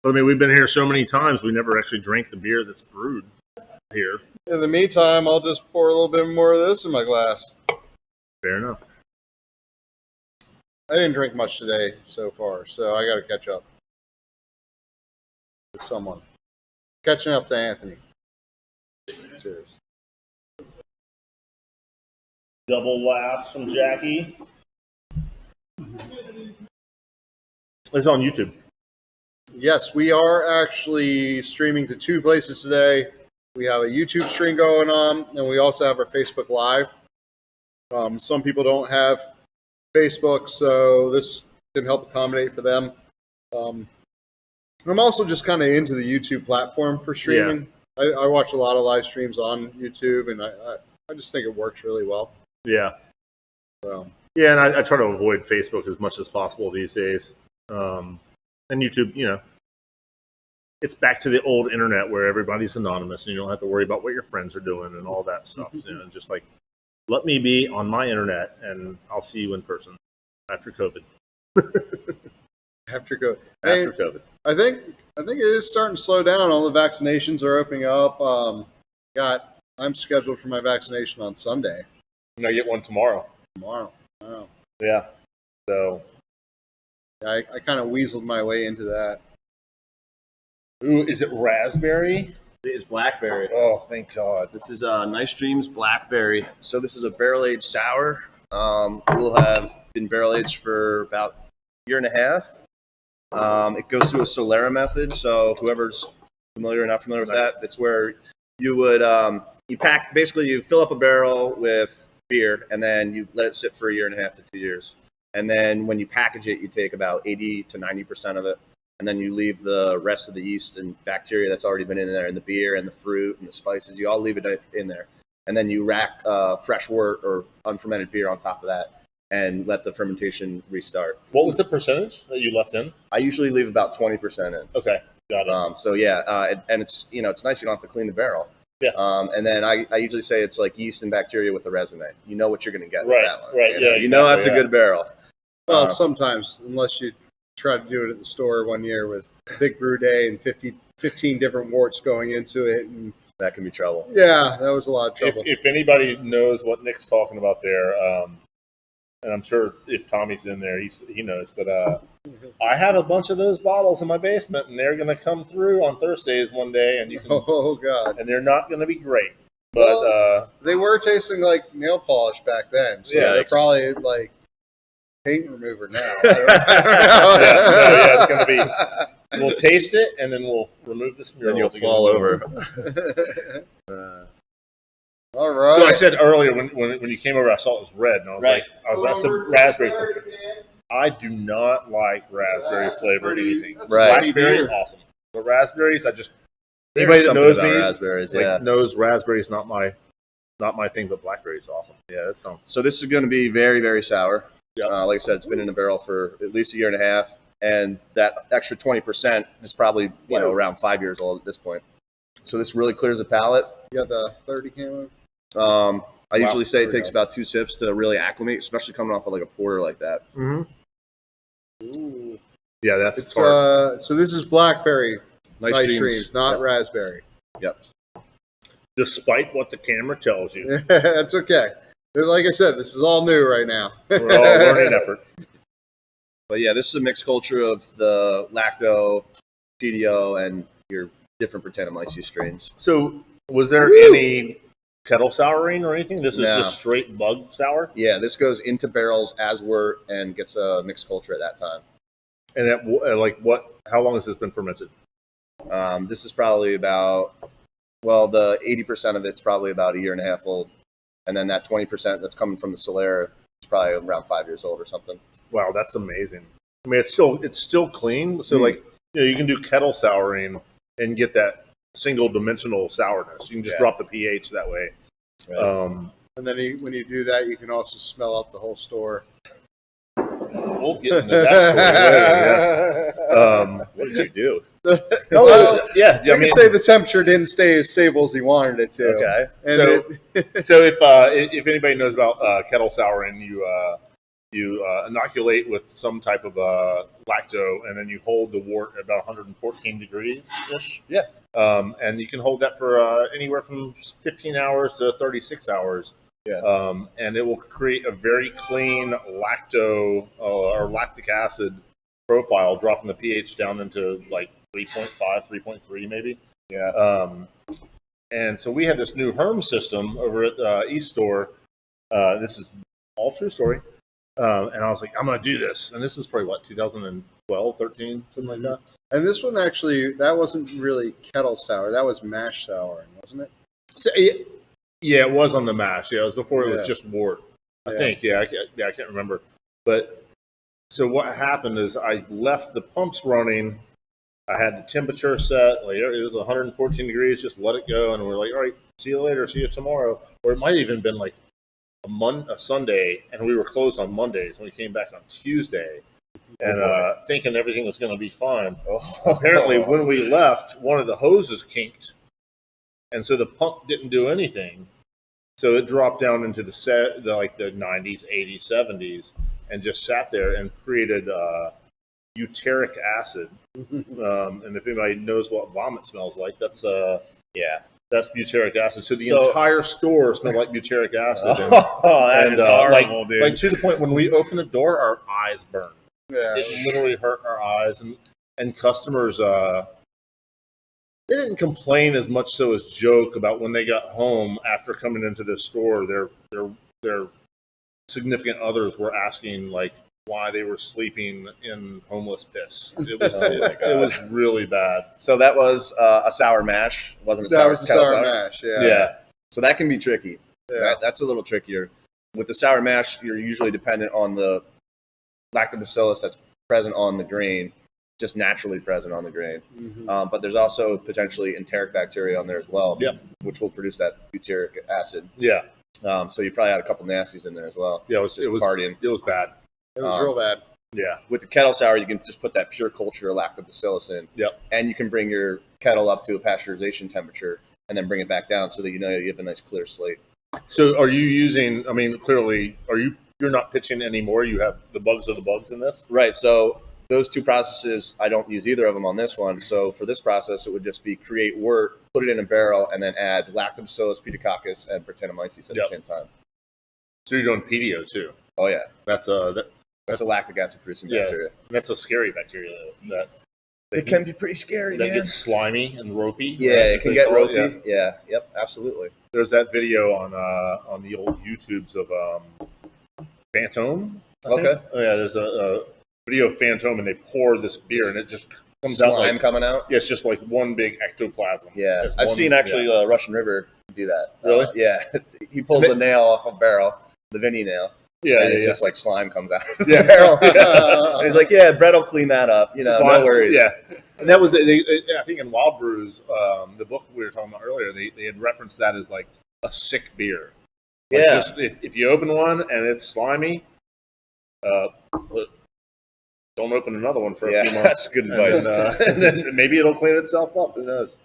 I mean, we've been here so many times, we never actually drank the beer that's brewed here. In the meantime, I'll just pour a little bit more of this in my glass. Fair enough. I didn't drink much today so far, so I got to catch up with someone. Catching up to Anthony. Cheers. Double laughs from Jackie. It's on YouTube. Yes, we are actually streaming to 2 places today. We have a YouTube stream going on, and we also have our Facebook Live. Some people don't have Facebook, so this can help accommodate for them. I'm also just kind of into the YouTube platform for streaming. Yeah. I watch a lot of live streams on YouTube, and I just think it works really well. Yeah. So. Yeah, and I try to avoid Facebook as much as possible these days. And YouTube, it's back to the old internet where everybody's anonymous and you don't have to worry about what your friends are doing and all that stuff. Just like, let me be on my internet and I'll see you in person after COVID. After COVID. I think it is starting to slow down. All the vaccinations are opening up. I'm scheduled for my vaccination on Sunday. And I get one tomorrow. Wow. Wow. Yeah. So. I kind of weaseled my way into that. Ooh, is it raspberry? It is blackberry. Oh, thank God. This is Nice Dreams Blackberry. So this is a barrel-aged sour. We'll have been barrel-aged for about a year and a half. It goes through a Solera method. So whoever's familiar or not familiar with that, it's where you would you fill up a barrel with beer and then you let it sit for a year and a half to 2 years. And then when you package it, you take about 80 to 90% of it. And then you leave the rest of the yeast and bacteria that's already been in there, and the beer and the fruit and the spices. You all leave it in there. And then you rack fresh wort or unfermented beer on top of that and let the fermentation restart. What was the percentage that you left in? I usually leave about 20% in. Okay, got it. So yeah, and it's it's nice. You don't have to clean the barrel. Yeah. And then I usually say it's like yeast and bacteria with a resume. You know what you're going to get. Right. With that one. Right. You know, you know that's a good barrel. Well, sometimes, unless you try to do it at the store one year with a big brew day and 15 different worts going into it. And that can be trouble. Yeah, that was a lot of trouble. If anybody knows what Nick's talking about there, and I'm sure if Tommy's in there, he knows, but I have a bunch of those bottles in my basement, and they're going to come through on Thursdays one day, and you can, oh, God. And they're not going to be great. But well, they were tasting like nail polish back then, so yeah, they're probably like paint remover now. I don't know. Yeah, it's going to be. We'll taste it, and then we'll remove this mural. And you'll fall over. All right. So I said earlier when you came over, I saw it was red, and I was like, some raspberries. I do not like raspberry flavored anything. Blackberry, awesome. But raspberries, anybody that knows me raspberries, knows raspberries not my thing, but blackberries awesome. Yeah, that sounds. So this is going to be very, very sour. Yep. Like I said, it's been in the barrel for at least a year and a half, and that extra 20% is probably around 5 years old at this point. So this really clears the palate. You got the 30 camo? I usually say it takes about 2 sips to really acclimate, especially coming off of like a porter like that. Mm-hmm. Ooh. Yeah, that's so this is blackberry. Nice dreams, not raspberry. Yep. Despite what the camera tells you. That's okay. Like I said, this is all new right now. We're all learning effort. But yeah, this is a mixed culture of the lacto, PDO, and your different Brettanomyces strains. So was there any kettle souring or anything? This is just straight bug sour? Yeah, this goes into barrels as wort and gets a mixed culture at that time. And how long has this been fermented? This is probably about, the 80% of it's probably about a year and a half old. And then that 20% that's coming from the Solera is probably around 5 years old or something. Wow, that's amazing. I mean, it's still clean. So you can do kettle souring and get that single dimensional sourness. You can just drop the pH that way. Right. And then when you do that, you can also smell out the whole store. We'll get into that story later, yes. What did you do? Well, I can say the temperature didn't stay as stable as he wanted it to. Okay. And so if anybody knows about kettle souring, you inoculate with some type of lacto, and then you hold the wort at about 114 degrees ish. Yeah. And you can hold that for anywhere from 15 hours to 36 hours. Yeah. And it will create a very clean lacto or lactic acid profile, dropping the pH down into like 3.5, 3.3 maybe. Yeah. And so we had this new Herm system over at East Store. This is all true story. And I was like, I'm going to do this. And this is probably 2012, 13, something like that. And this one actually, that wasn't really kettle sour. That was mash souring, wasn't it? So, yeah, it was on the mash. Yeah, it was before it was just wort. I think. I can't remember. But so what happened is I left the pumps running. I had the temperature set. Like it was 114 degrees. Just let it go, and we're like, all right, see you later. See you tomorrow. Or it might have even been like a Sunday, and we were closed on Mondays, and we came back on Tuesday, and thinking everything was going to be fine. Apparently, when we left, one of the hoses kinked, and so the pump didn't do anything. So it dropped down into the 90s, 80s, 70s, and just sat there and created butyric acid. And if anybody knows what vomit smells like, that's That's butyric acid. So the entire store smelled like butyric acid. That is horrible, dude. Like to the point when we opened the door, our eyes burned. Yeah, it literally hurt our eyes, and customers they didn't complain as much so as joke about when they got home after coming into the store. Their significant others were asking like why they were sleeping in homeless piss. It was really bad. So that was a sour mash, wasn't it? That was a sour mash. Yeah. So that can be tricky. Yeah. That's a little trickier. With the sour mash, you're usually dependent on the lactobacillus that's present on the grain, just naturally present on the grain. Mm-hmm. But there's also potentially enteric bacteria on there as well, which will produce that butyric acid. Yeah. So you probably had a couple nasties in there as well. Yeah, it was partying. It was bad. It was real bad. Yeah. With the kettle sour, you can just put that pure culture of lactobacillus in. Yep. And you can bring your kettle up to a pasteurization temperature and then bring it back down so that you have a nice clear slate. So are you using, I mean, clearly, you're not pitching anymore? You have the bugs of the bugs in this? Right. So those two processes, I don't use either of them on this one. So for this process, it would just be create wort, put it in a barrel, and then add lactobacillus, pediococcus, and Brettanomyces at the same time. So you're doing pedio too? Oh, yeah. That's a lactic acid producing bacteria. That's a scary bacteria that it can be pretty scary, that man. gets slimy and ropey. Yeah, right? it can get ropey. Yeah. Yep, absolutely. There's that video on the old YouTubes of Phantom. Okay. Oh, yeah, there's a video of Phantom, and they pour this beer, and it just comes slime out like, coming out. Yeah, it's just like one big ectoplasm. Yeah, It's I've seen actually Russian River do that. Really? Yeah, he pulls the nail off a barrel, the Vinny nail. Yeah, and it's just like slime comes out of the Yeah. barrel. And he's like, "Yeah, Brett will clean that up. You know, Slime, no worries." Yeah, and that was I think in Wild Brews, the book we were talking about earlier, they had referenced that as like a sick beer. Like Yeah. just, if you open one and it's slimy, don't open another one for a few months. That's good advice. And then maybe it'll clean itself up. Who knows?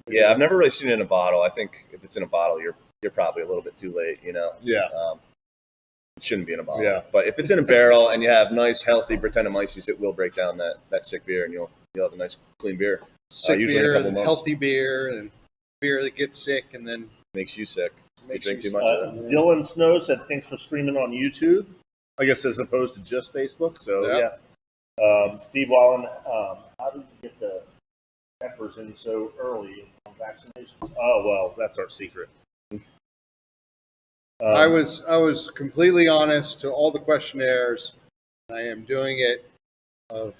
Yeah, I've never really seen it in a bottle. I think if it's in a bottle, you're probably a little bit too late. You know. Yeah. It shouldn't be in a bottle. Yeah. But if it's in a barrel and you have nice, healthy Brettanomyces, it will break down that sick beer, and you'll have a nice, clean beer. Sick usually beer, in a couple and months. healthy beer, and beer that gets sick, and then Makes you sick. You Makes drink you too much of it. Dylan Snow said thanks for streaming on YouTube. I guess as opposed to just Facebook. So yeah. Steve Wallen, how did you get the peppers in so early on vaccinations? Oh well, that's our secret. I was completely honest to all the questionnaires. I am doing it of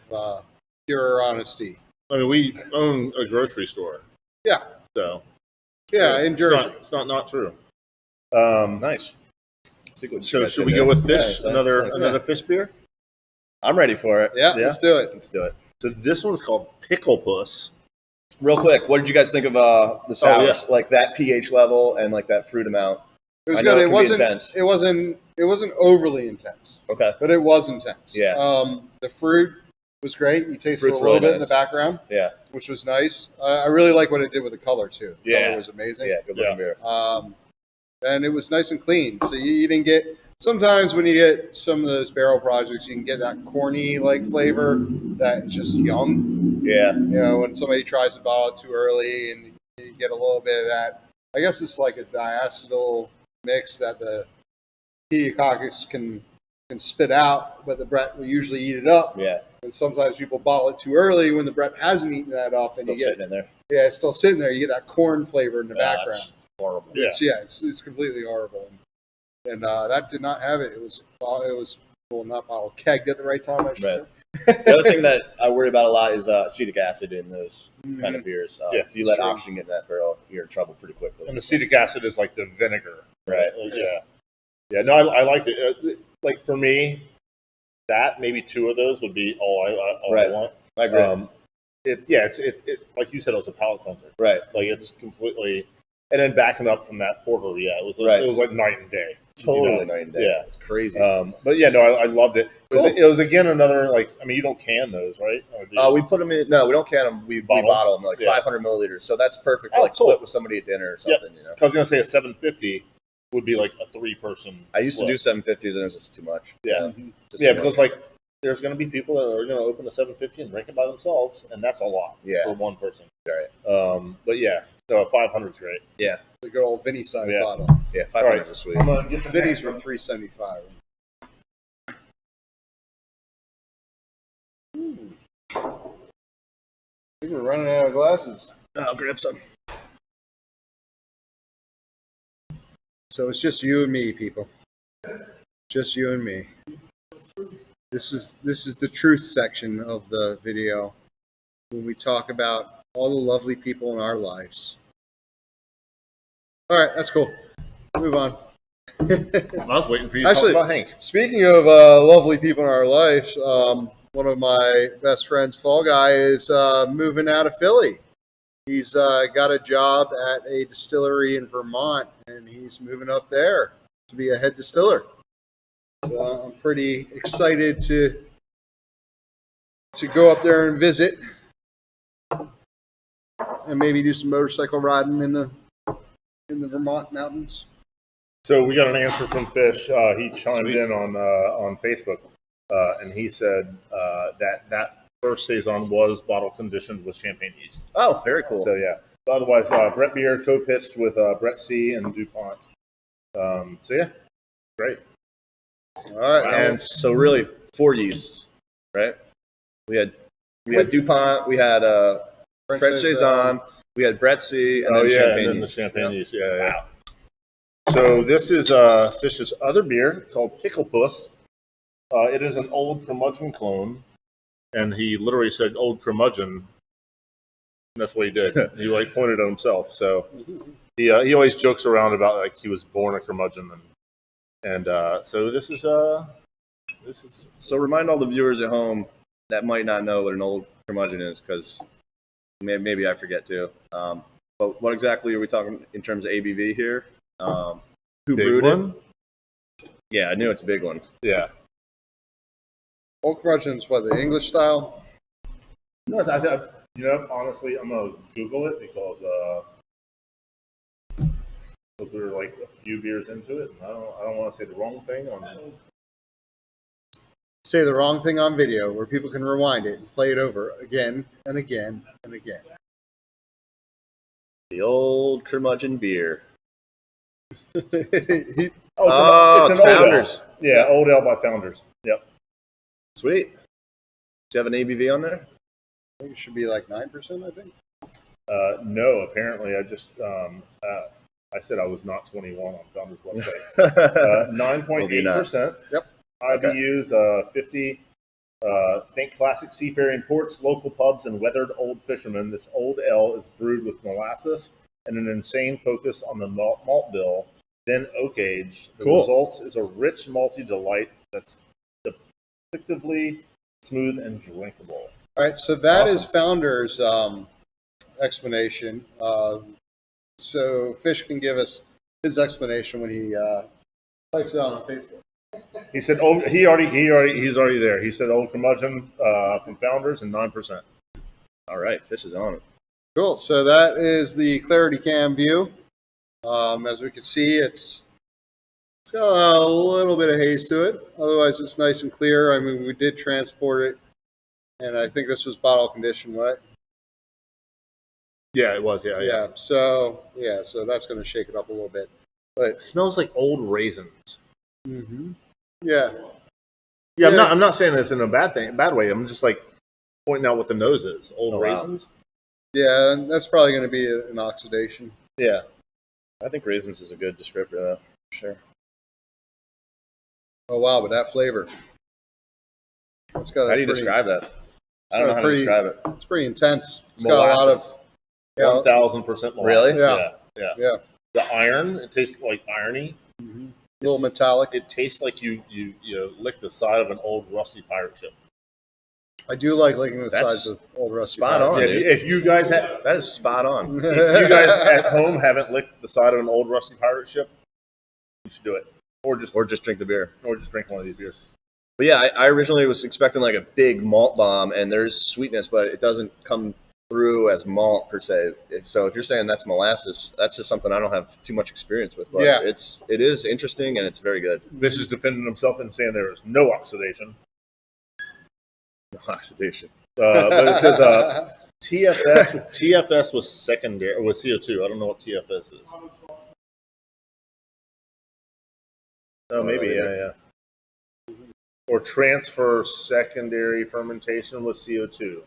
pure honesty. I mean, we own a grocery store, Yeah, so yeah, in Jersey. it's not true. Nice. So should we go with fish? Yeah, another fish beer? I'm ready for it. Yeah, let's do it. Let's do it. So this one's called Pickle Puss. Real quick, what did you guys think of the sours? Like that pH level and like that fruit amount? It was I know good. it It can be wasn't. intense. It wasn't overly intense, Okay. but it was intense. Yeah. The fruit was great. You tasted Fruit's a little really bit in the nice. background, Yeah. which was nice. I really like what it did with the color too. The Yeah. color was amazing. Yeah. Good looking beer. And it was nice and clean. So you didn't get. Sometimes when you get some of those barrel projects, you can get that corny like flavor that's just young. Yeah. You know, when somebody tries to bottle it too early, and you get a little bit of that. I guess it's like a diacetyl mix that the pediococcus can spit out, but the Brett will usually eat it up. Yeah. And sometimes people bottle it too early when the Brett hasn't eaten that up, Still and you get sitting in there. it's still sitting there. You get that corn flavor in the background. That's horrible. Yeah. It's completely horrible. And that did not have it. It was not bottle kegged at the right time, I should say. The other thing that I worry about a lot is acetic acid in those kind of beers. Yeah, if you let true. oxygen get in that barrel, you're in trouble pretty quickly. And acetic acid is like the vinegar. Right. Yeah. No, I liked it. Like for me, that maybe two of those would be all I want. I agree. It like you said, it was a palate cleanser. Right. Like it's completely, and then backing up from that porter, it was Right. It was like night and day. Totally night and day. Yeah. It's crazy. But yeah, no, I loved it. It was again another you don't can those, right? Or do you? We put them in. No, we don't can them. We bottle them like 500 milliliters. So that's perfect to Oh, cool. split with somebody at dinner or something. You know. I was gonna say a 750 would be like a 3-person. I used to do split. 750s and it was just too much. Yeah. Just Yeah, too because much. there's going to be people that are going to open a 750 and drink it by themselves, and that's a lot for one person. Right. But yeah, No, 500's great. Yeah. The good old Vinny size Yeah. bottle. Yeah, 500 is sweet. I'm gonna get the Vinny's next were one. $3.75. I think we're running out of glasses. I'll grab some. So it's just you and me, people. Just you and me. This is the truth section of the video when we talk about all the lovely people in our lives. All right, that's cool. Move on. I was waiting for you to Actually, talk about Hank. Speaking of lovely people in our lives, one of my best friends, Fall Guy, is moving out of Philly. He's got a job at a distillery in Vermont, and he's moving up there to be a head distiller. So I'm pretty excited to go up there and visit, and maybe do some motorcycle riding in the Vermont mountains. So we got an answer from Fish. He chimed in on Facebook, and he said that first saison was bottle conditioned with champagne yeast. Oh, very cool. So yeah. But otherwise, Brett Beer co-pitched with Brett C and DuPont. So yeah, great. All right, Wow. And so really 4 yeasts, right? We had DuPont, we had French Saison, we had Brett C, and then champagne. And then the champagne yeast. Yeah. So this is Fish's other beer called Pickle Puss. It is an old curmudgeon clone, and he literally said "old curmudgeon." And that's what he did. He pointed at himself. So he always jokes around about like he was born a curmudgeon, and so this is. So remind all the viewers at home that might not know what an old curmudgeon is, because maybe I forget too. But what exactly are we talking in terms of ABV here? Who Big brewed one? it? Yeah, I knew it's a big one. Yeah. Old curmudgeon's what, the English style? No, honestly, I'm gonna Google it because we were like a few beers into it, and I don't want to say the wrong thing on it. Say the wrong thing on video where people can rewind it and play it over again and again and again. The old curmudgeon beer. It's Founders. Ale. Yeah, Old Ale by Founders. Yep. Sweet. Do you have an ABV on there? I think it should be like 9%, I think. No, apparently I just I said I was not 21 on Founders website. 9.8%. Yep. IBUs 50. Think classic seafaring ports, local pubs, and weathered old fishermen. This old ale is brewed with molasses and an insane focus on the malt bill, then oak aged. The results is a rich malty delight that's depictively smooth and drinkable. All right, so that is Founders' explanation. So Fish can give us his explanation when he types it out on Facebook. He said, he's already there. He said old curmudgeon from Founders and 9%. All right, Fish is on it. Cool. So that is the Clarity Cam view. As we can see, it's got a little bit of haze to it. Otherwise, it's nice and clear. I mean, we did transport it, and I think this was bottle conditioned, right? Yeah, it was. Yeah. So that's going to shake it up a little bit. But It smells like old raisins. mm-hmm. Yeah. Yeah, I'm not saying this in a bad way. I'm just like pointing out what the nose is. Old raisins. Yeah, and that's probably going to be an oxidation. Yeah. I think raisins is a good descriptor, though. Sure. Oh, wow, but that flavor. It's got How do you describe that? I don't know how to describe it. It's pretty intense. It's Molasses. got a lot of 1,000% molasses. Really? Yeah. The iron, it tastes like irony. Mm-hmm. A little metallic. It tastes like you lick the side of an old rusty pirate ship. I do like licking the That's sides of old rusty. spot on. Yeah, if you guys have, That is spot on. if you guys at home haven't licked the side of an old rusty pirate ship, you should do it, or just drink the beer. drink one of these beers. But yeah, I originally was expecting like a big malt bomb, and there's sweetness, but it doesn't come through as malt per se. So if you're saying that's molasses, that's just something I don't have too much experience with. But Yeah. it is interesting, and it's very good. This is defending himself and saying there is no oxidation. Oxidation. But it says TFS was secondary with CO2. I don't know what TFS is. Oh, maybe yeah. Or transfer secondary fermentation with CO2.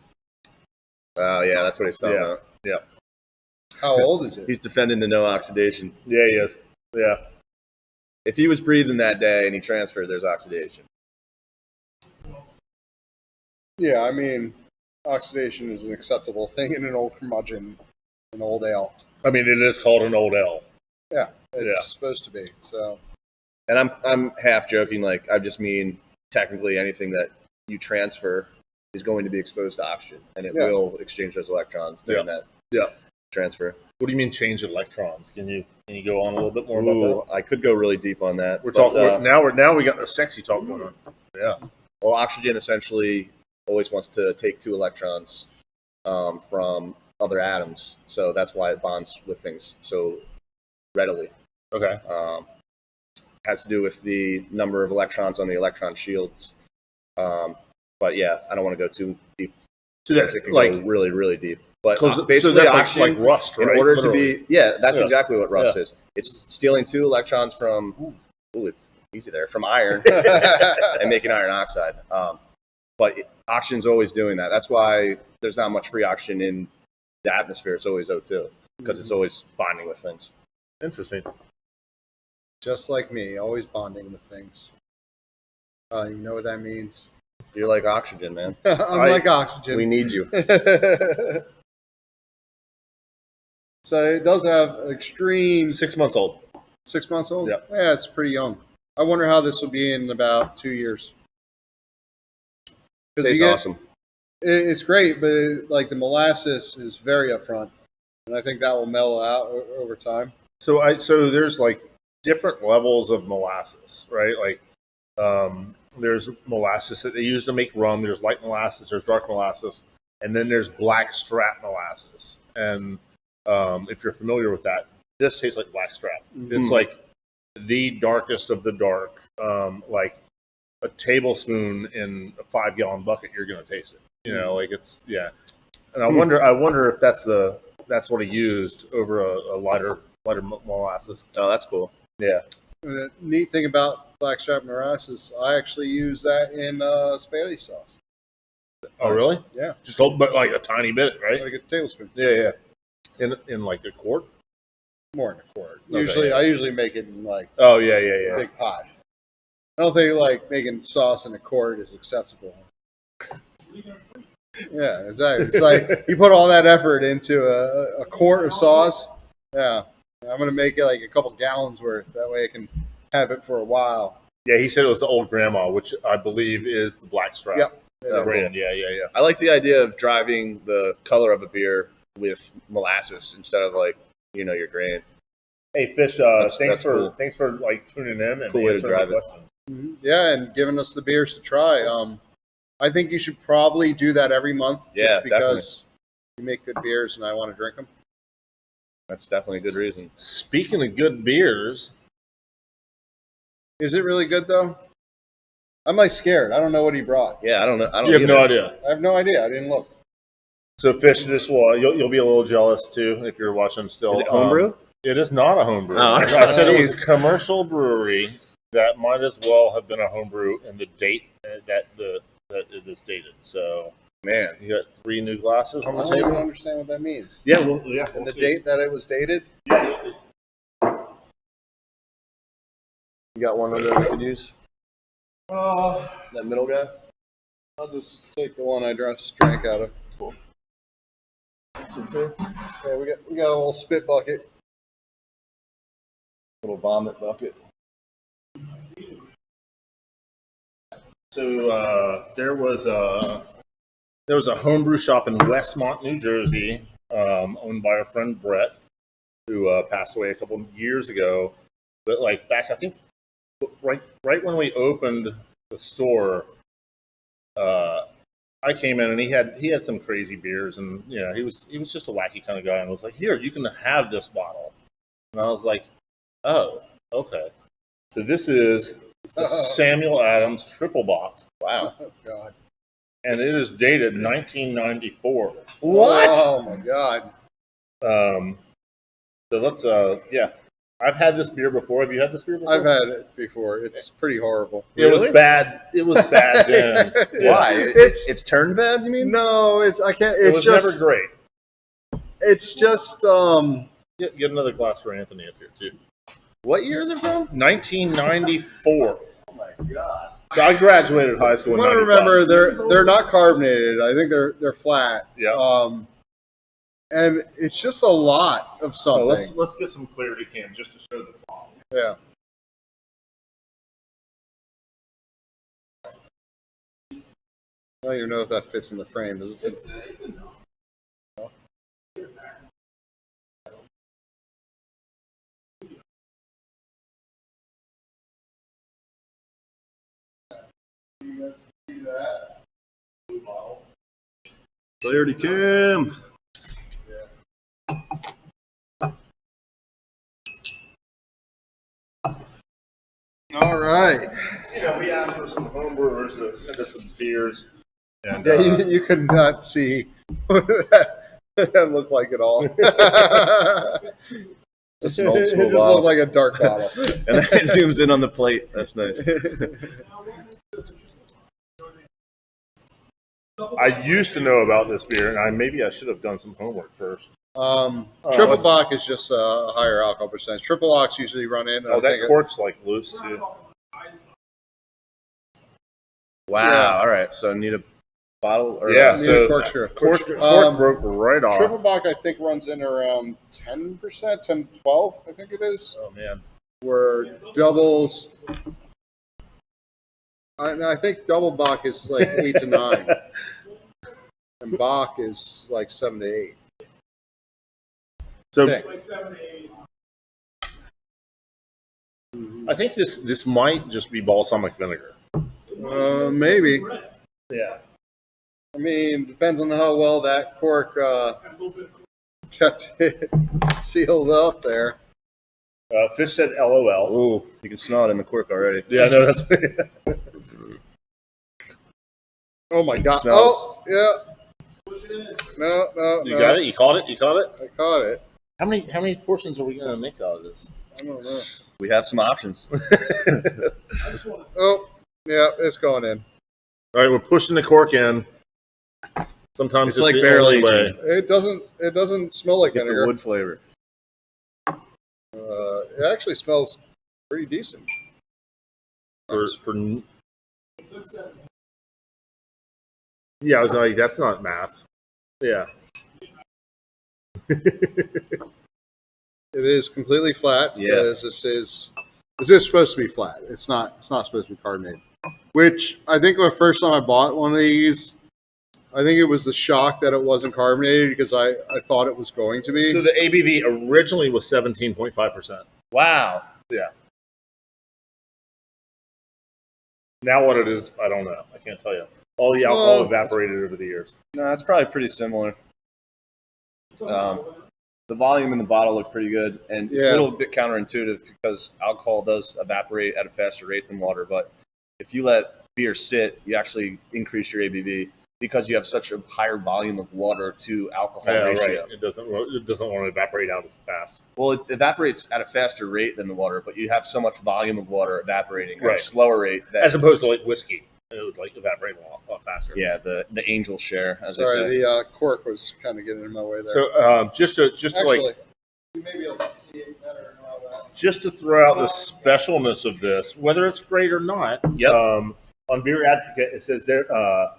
Oh yeah, that's what he's talking about. Yeah. How old is it? He's defending the no oxidation. Yeah, he is. Yeah. If he was breathing that day and he transferred, there's oxidation. Yeah, I mean, oxidation is an acceptable thing in an old curmudgeon, an old ale. I mean, it is called an old ale. Yeah, it's supposed to be. So, and I'm half joking. Like, I just mean technically anything that you transfer is going to be exposed to oxygen, and it will exchange those electrons during that transfer. What do you mean change electrons? Can you go on a little bit more about that? I could go really deep on that. We're talking now we got the sexy talk going on. Yeah. Well, oxygen essentially always wants to take 2 electrons from other atoms, so that's why it bonds with things so readily. Okay. Has to do with the number of electrons on the electron shields. But yeah, I don't want to go too deep. So that's it can go really, really deep. But basically, so that's oxygen, like rust, right? In order to be, that's exactly what rust is. It's stealing 2 electrons from, it's easy there, from iron and making iron oxide. But oxygen's always doing that. That's why there's not much free oxygen in the atmosphere. It's always O2 because it's always bonding with things. Interesting. Just like me, always bonding with things. You know what that means? You're like oxygen, man. I'm like oxygen. We need you. So it does have extreme... 6 months old. 6 months old? Yeah. Yeah, it's pretty young. I wonder how this will be in about 2 years. It's awesome. It's great, but like the molasses is very upfront, and I think that will mellow out over time. So there's like different levels of molasses, right? Like there's molasses that they use to make rum. There's light molasses. There's dark molasses, and then there's black strap molasses. And if you're familiar with that, this tastes like black strap. Mm-hmm. It's like the darkest of the dark. Like a tablespoon in a 5-gallon bucket, you're going to taste it. You know, like it's And I wonder if that's what he used over a lighter molasses. Oh, that's cool. Yeah. And the neat thing about blackstrap molasses, I actually use that in spaghetti sauce. Oh, really? Yeah. Just but like a tiny bit, right? Like a tablespoon. Yeah. In like a quart? More in a quart. Okay, I usually make it in like a big pot. I don't think like making sauce in a quart is acceptable. Yeah, exactly. It's like you put all that effort into a quart of sauce. Yeah. I'm going to make it like a couple gallons worth. That way I can have it for a while. Yeah, he said it was the Old Grandma, which I believe is the blackstrap brand. Yeah. I like the idea of driving the color of a beer with molasses instead of like, your grain. Hey, Fish, thanks for like tuning in and cool way to answering drive the it. questions. Mm-hmm. Yeah, and giving us the beers to try. I think you should probably do that every month just because you make good beers and I want to drink them. That's definitely a good reason. Speaking of good beers, is it really good though? I'm like scared. I don't know what he brought. Yeah, I don't know. You have no idea. I have no idea. I didn't look. So, Fish, you'll be a little jealous too if you're watching still. Is it homebrew? It is not a homebrew. Oh, I said it was a commercial brewery that might as well have been a homebrew in the date that it is dated. So, man, you got 3 new glasses on the table. I table. don't understand what that means. Yeah, and the date that it was dated. Yeah. You got one of those you could use? That middle guy? I'll just take the one I just drank out of. Cool. Yeah, we got a little spit bucket. Little vomit bucket. So there was a homebrew shop in Westmont, New Jersey, owned by our friend Brett, who passed away a couple of years ago. But like back, I think, right when we opened the store, I came in and he had some crazy beers, and he was just a wacky kind of guy, and was like, "Here, you can have this bottle," and I was like, "Oh, okay." So this is the Samuel Adams Triple Bock. Wow. Oh, God. and it is dated 1994. What? Oh my god! So let's I've had this beer before. Have you had this beer before? I've had it before. It's pretty horrible. It was bad. It was bad then. Why? It's turned bad, you mean? No, I can't. It It's was just never great. It's just Get another glass for Anthony up here too. What year is it from? 1994. Oh my god. So I graduated high school. I want to remember they're not carbonated. I think they're flat. Yeah. And it's just a lot of something. Let's get some clarity cam just to show the bottle. Yeah. I don't even know if that fits in the frame. Does it fit? It's enough. See that? Clarity cam. All right. We asked for some homebrewers to send us some beers. And, Yeah, you could not see what that looked like at all. It's an old It school just bottle. looked like a dark bottle. And then it zooms in on the plate. That's nice. I used to know about this beer, and maybe I should have done some homework first. Triple Bock is just a higher alcohol percentage. Triple Locks usually run in. Oh, that cork's like loose too. Wow. Yeah. All right. So I need a bottle or Yeah, Need so a corkscrew. cork broke right off. Triple Bock, I think, runs in around 10%, 10, 12, I think it is. Oh man. Where doubles, I think double Bock is like 8 to 9, and Bock is like 7 to 8. So Think. It's like 7 to 8. I think this might just be balsamic vinegar. Maybe. Yeah. I mean, depends on how well that cork kept it sealed up there. Fish said LOL. Ooh, you can smell it in the cork already. Yeah, no, that's. Oh my god! Smells. Oh yeah. No. You got it. You caught it. You caught it. I caught it. How many portions are we gonna make out of this? I don't know. We have some options. I just want to. Oh yeah, it's going in. All right, we're pushing the cork in. Sometimes It's like the barrel only way. aging. It doesn't smell like Get the vinegar. wood flavor. It actually smells pretty decent. For It took 7. yeah, I was like, that's not math. Yeah. It is completely flat. Yeah. Because this is supposed to be flat. It's not supposed to be carbonated. Which I think the first time I bought one of these, I think it was the shock that it wasn't carbonated because I thought it was going to be. So the ABV originally was 17.5%. Wow. Yeah. Now what it is, I don't know. I can't tell you. All the alcohol evaporated over the years. No, it's probably pretty similar. The volume in the bottle looks pretty good, and it's a little bit counterintuitive because alcohol does evaporate at a faster rate than water. But if you let beer sit, you actually increase your ABV because you have such a higher volume of water to alcohol ratio. Right. It doesn't want to evaporate out as fast. Well, it evaporates at a faster rate than the water, but you have so much volume of water evaporating at Right. a slower rate that As opposed to like whiskey. It would like evaporate a lot faster. yeah, the angel share, as Sorry, they say. the cork was kind of getting in my way there. So just to Actually, like you may be able to see it better now. just to throw out the specialness of this, whether it's great or not. Yep. On Beer Advocate, it says there, though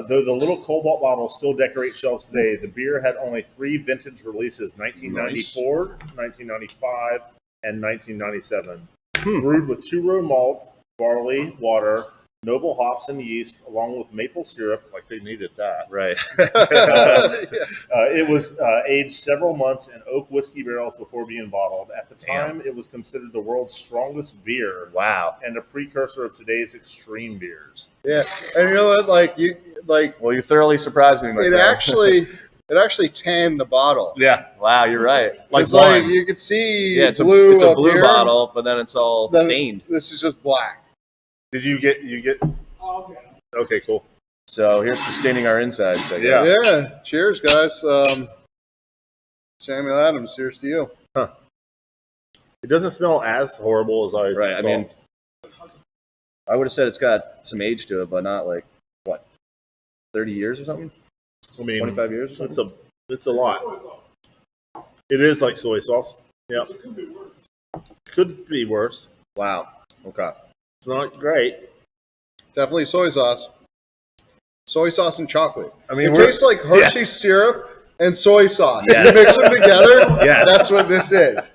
the little cobalt bottles still decorate shelves today, the beer had only 3 vintage releases: 1994, 1995, and 1997. Brewed with 2-row malt, barley, water, noble hops, and yeast, along with maple syrup, like they needed that. Right. It was aged several months in oak whiskey barrels before being bottled. At the time, it was considered the world's strongest beer. Wow. And a precursor of today's extreme beers. Yeah, and you know what? Well, you thoroughly surprised me, my It friend. actually tanned the bottle. Yeah, Wow, you're right. like It's like wine. you could see Yeah, it's blue. a up blue here. bottle, but then it's all Then stained. This is just black. Did you get? Oh, okay. Okay, cool. So here's to staining our insides, I guess. Yeah. Cheers, guys. Samuel Adams, here's to you. Huh. It doesn't smell as horrible as I Right. I mean, I would have said it's got some age to it, but not like, what, 30 years or something? I mean, 25 years or something? It's a lot. It is like soy sauce. Yeah. It could be worse. Could be worse. Wow. Okay. It's not great. Definitely soy sauce. Soy sauce and chocolate. I mean, it tastes like Hershey's syrup and soy sauce. Yes. You mix them together, Yes. that's what this is.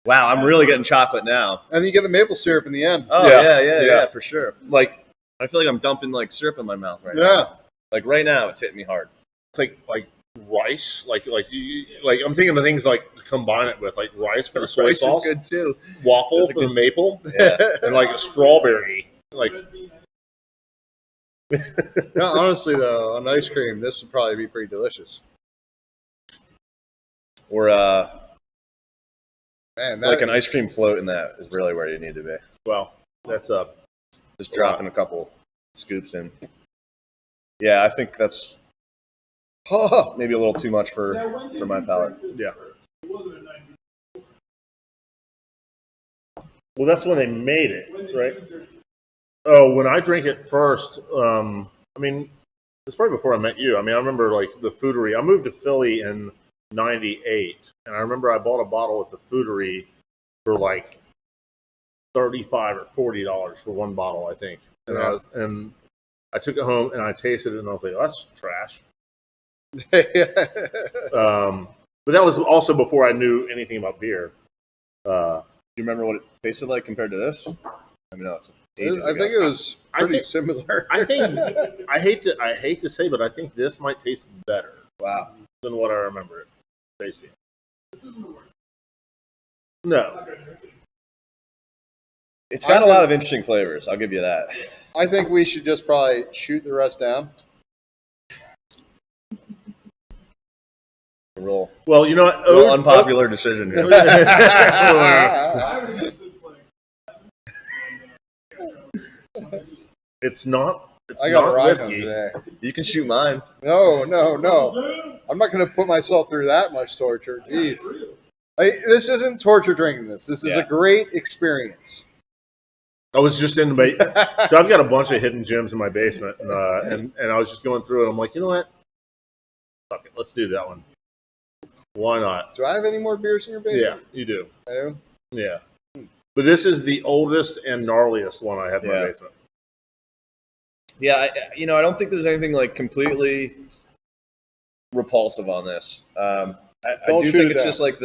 Wow, I'm really getting chocolate now. And then you get the maple syrup in the end. Oh, yeah, for sure. Like I feel like I'm dumping like syrup in my mouth right now. Yeah. Like right now, it's hitting me hard. it's like rice. Like I'm thinking of things like to combine it with like rice for the soy Rice sauce, is good too. waffle That's a for the good- maple, Yeah. and like a strawberry. Like No, honestly, though, on ice cream, this would probably be pretty delicious. Or Man, like an ice cream float in that is really where you need to be. well, that's Just dropping a couple scoops in. Yeah, I think that's maybe a little too much for my palate. Yeah. It wasn't a 19. well, that's when they made it, When did right? you drink it? Oh, when I drink it first, I mean, it's probably before I met you. I mean, I remember like the Foodery. I moved to Philly in '98, and I remember I bought a bottle at the Foodery for like $35 or $40 for one bottle, I think. And I took it home and I tasted it, and I was like, oh, "That's trash." But that was also before I knew anything about beer. Do you remember what it tasted like compared to this? I mean, no, it's ages I ago. think it was I pretty think- similar. I think I hate to say, but I think this might taste better Wow. than what I remember it tasting. This isn't the worst. I'm No, not going to drink it. It's got a lot of interesting flavors. I'll give you that. I think we should just probably shoot the rest down. Real well, you know what? unpopular decision here. I haven't had it since like. It's not. It's I got a not ride home whiskey. today. You can shoot mine. No. I'm not going to put myself through that much torture. Jeez. This isn't torture drinking this. This is a great experience. I was just in the so I've got a bunch of hidden gems in my basement, and I was just going through it. I'm like, you know what? Fuck it, let's do that one. Why not? Do I have any more beers in your basement? Yeah, you do. I do. Yeah, but this is the oldest and gnarliest one I have in my Yeah. basement. Yeah, I don't think there's anything like completely repulsive on this. I Don't do shoot think it it's down. just like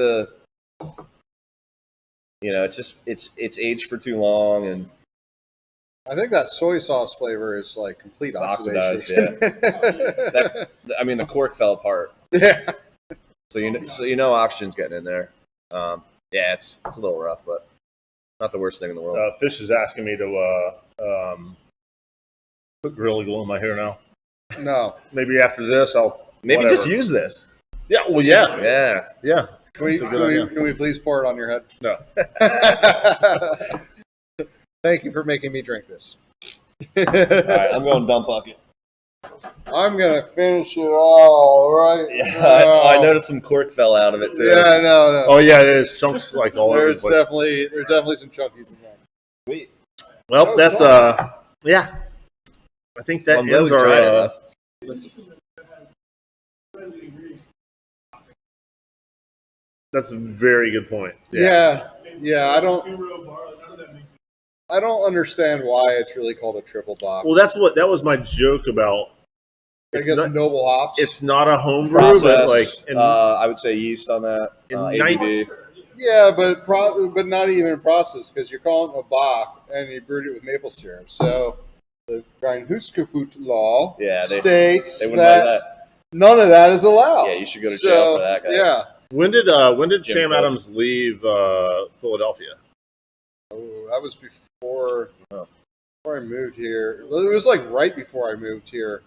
it's aged for too long and I think that soy sauce flavor is like complete It's oxidation. I mean the cork fell apart. Yeah. So you know oxygen's getting in there. Yeah, it's a little rough, but not the worst thing in the world. Fish is asking me to put Gorilla Glue in my hair now. No. Maybe after this, I'll Maybe whatever. just use this. Yeah, well, yeah, Yeah. Can we, That's a good idea. can we please pour it on your head? No. Thank you for making me drink this. All right, I'm going dump bucket. I'm going to finish it all right Yeah, now. I noticed some cork fell out of it too. Yeah, no. Oh yeah, it is chunks like all over the There's place. definitely some chunkies in there. Sweet. Well, that's yeah. I think that I'm glad ends we tried our. it. That's a very good point. Yeah. I don't Two-row bar, like, none of that makes me. I don't understand why it's really called a triple bock. Well, that was my joke about. I It's guess not, noble hops. it's not a homebrew, Process, but like in, I would say yeast on that. in ABV. yeah, but not even in process because you're calling it a bock and you brewed it with maple syrup. So the Reinheitskaput law states They wouldn't like that. none of that is allowed. Yeah, you should go to jail for that, guys. Yeah. when did Jim Sam Cook. Adams leave Philadelphia? Oh, that was before I moved here. It was like right before I moved here.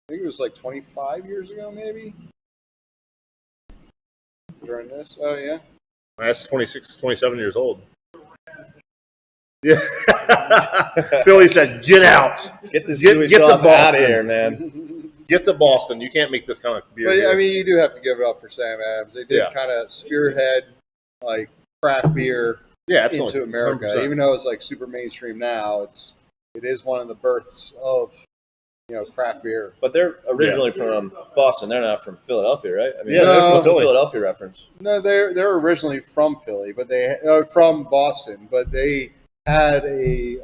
I think it was like 25 years ago, maybe. During this, oh yeah. That's 26, 27 years old. Yeah. Philly said, "Get out, Get this Get- soy get the sauce out Boston. of here, man. get to Boston. You can't make this kind of beer." But here." I mean, you do have to give it up for Sam Adams. They did Yeah. kind of spearhead like craft beer yeah, absolutely. into America, 100%. even though it's like super mainstream now. It is one of the births of craft beer. But they're originally from Boston. They're not from Philadelphia, right? I mean, Yeah, they're from what's the Philly. Philadelphia reference? No, they're originally from Philly, but they from Boston, but they had a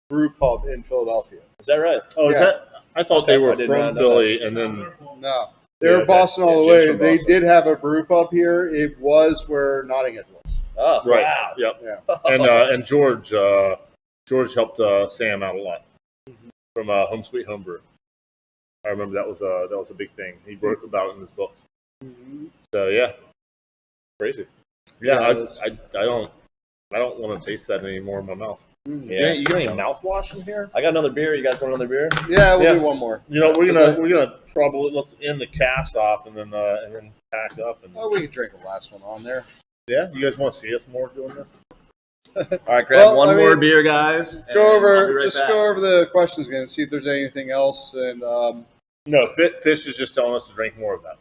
brew pub in Philadelphia. Is that right? Oh, is Yeah. that? I thought Okay, they were I did from not know Philly, and then No, they were okay. Boston all the Yeah, Jim's way. from They Boston. did have a brew pub here. It was where Notting Hill was. Oh, right, wow. yep. Yeah. And George helped Sam out a lot from Home Sweet Homebrew. I remember that was a big thing. He wrote about it in his book. So yeah, crazy. Yeah, Yeah, it was- I don't want to taste that anymore in my mouth. Yeah. You got any mouthwash in here? I got another beer. You guys want another beer? Yeah, we'll Yeah. do one more. You know, Does that- we're gonna probably let's end the cast off and then pack up and Oh, we could drink the last one on there. yeah. You guys want to see us more doing this? All right, grab Well, one I more mean, beer, guys. and Go I'll over, be right just back. go over the questions again, see if there's anything else. And No, Fish is just telling us to drink more of that.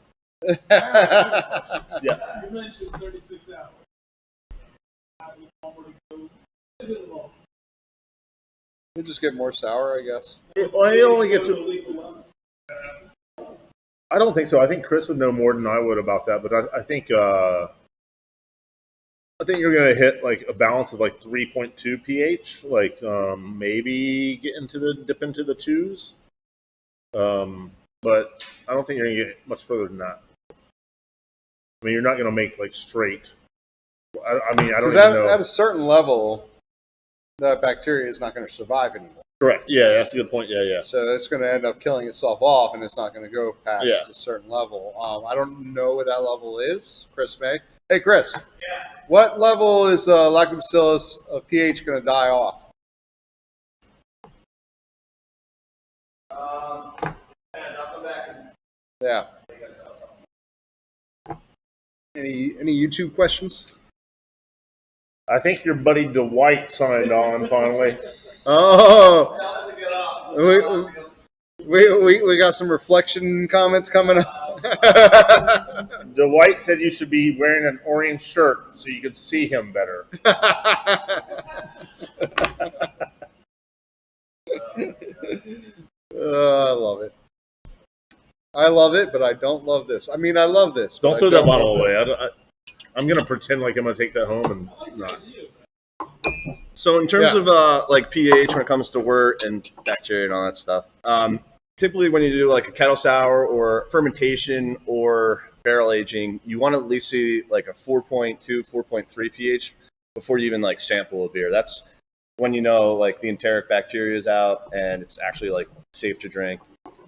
Yeah. You mentioned 36 hours. How we normally go a bit long. we'll just get more sour, I guess. Well, you only get Go to. to lethal level. I don't think so. I think Chris would know more than I would about that, but I think you're gonna hit like a balance of like 3.2 pH, like maybe dip into the twos. But I don't think you're gonna get much further than that. I mean, you're not gonna make like straight. I mean, I don't Because even know. at a certain level, that bacteria is not going to survive anymore. Correct. Yeah, that's a good point. Yeah. So it's going to end up killing itself off, and it's not going to go past Yeah. a certain level. I don't know what that level is. Chris may. Hey, Chris. What level is Lactobacillus pH going to die off? Yeah. Any YouTube questions? I think your buddy Dwight signed on finally. Oh, we got some reflection comments coming up. Dwight said you should be wearing an orange shirt so you could see him better. I love it. I love it, but I don't love this. I mean, I love this. Don't but throw I that don't bottle love away. I'm gonna pretend like I'm gonna take that home and not. So in terms Yeah. of like pH when it comes to wort and bacteria and all that stuff, typically when you do like a kettle sour or fermentation or barrel aging, you want to at least see like a 4.2, 4.3 pH before you even like sample a beer. That's when you know like the enteric bacteria is out and it's actually like safe to drink.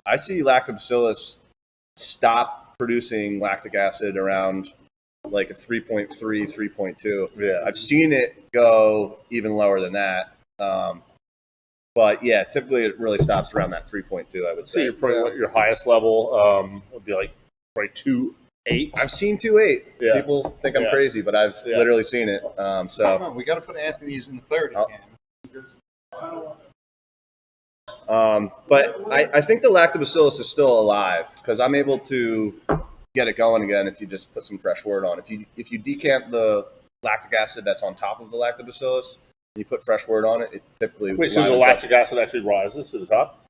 I see Lactobacillus stop producing lactic acid around like a 3.3, 3.2. Yeah. I've seen it go even lower than that. But yeah, typically it really stops around that 3.2, I would See, say. your highest level would be like probably 2.8. I've seen 2.8. Yeah. People think I'm Yeah. crazy, but I've Yeah. literally seen it. Come So, on, we got to put Anthony's in the third Oh. again. but I think the Lactobacillus is still alive because I'm able to get it going again if you just put some fresh wort on. If you decant the lactic acid that's on top of the Lactobacillus, and you put fresh wort on it, it typically Wait, so the livens up. lactic acid actually rises to the top?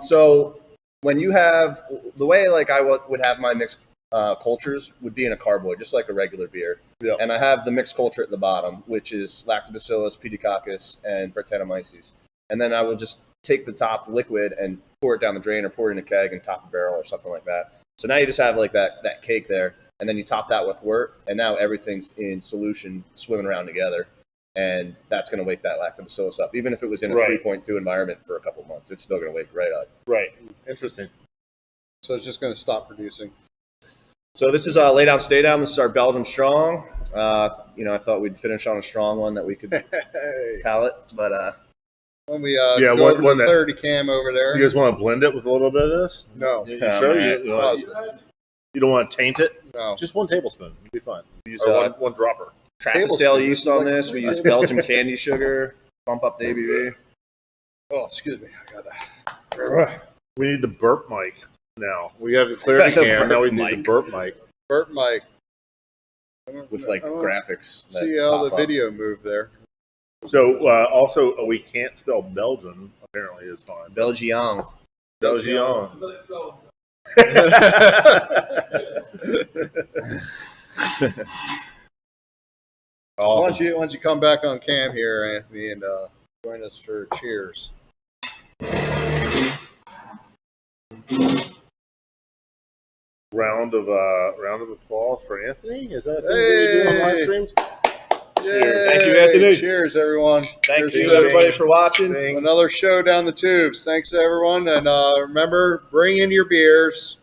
So when you have the way like I would have my mixed cultures would be in a carboy, just like a regular beer. Yeah. And I have the mixed culture at the bottom, which is Lactobacillus, Pediococcus, and Brettanomyces. And then I will just take the top liquid and pour it down the drain or pour it in a keg and top a barrel or something like that. So now you just have like that cake there, and then you top that with wort, and now everything's in solution swimming around together. And that's going to wake that Lactobacillus up. Even if it was in a Right. 3.2 environment for a couple months, it's still going to wake right up. Right. Interesting. So it's just going to stop producing. So this is Lay Down, Stay Down. This is our Belgium Strong. I thought we'd finish on a strong one that we could palate, but When we Yeah, go one- over one the that- 30 cam over there. You guys want to blend it with a little bit of this? No, You Yeah, sure? man. You don't want to taint it? no. Just one tablespoon. You'll be fine. use Or one dropper. Trappist stale yeast on this. We use Belgian candy sugar. Bump up the ABV. Oh, excuse me. I gotta. We need the burp mic now. We have the clarity cam. Now we need the burp mic. Burp mic. With like graphics. See how the video moved there. So also we can't spell Belgian. Apparently, is fine. Belgian. Belgian. How's that spelled? Awesome. Why don't you come back on cam here, Anthony, and join us for cheers. Round of applause for Anthony. Is that a thing that we do on live streams? Cheers. Thank you, Anthony. Cheers, everyone. Thank you, everybody, for watching. Another show down the tubes. Thanks, everyone. And remember, bring in your beers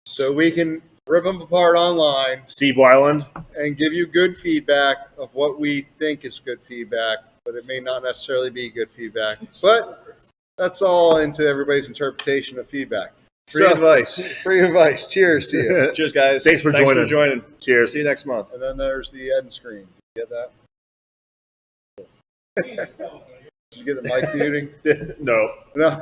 so we can rip them apart online. Steve Weiland. And give you good feedback of what we think is good feedback, but it may not necessarily be good feedback. But that's all into everybody's interpretation of feedback. Free advice. Free advice. Cheers to you. Cheers, guys. Thanks for joining. Cheers. See you next month. And then there's the end screen. Get that? Did you get the mic muting? No. No.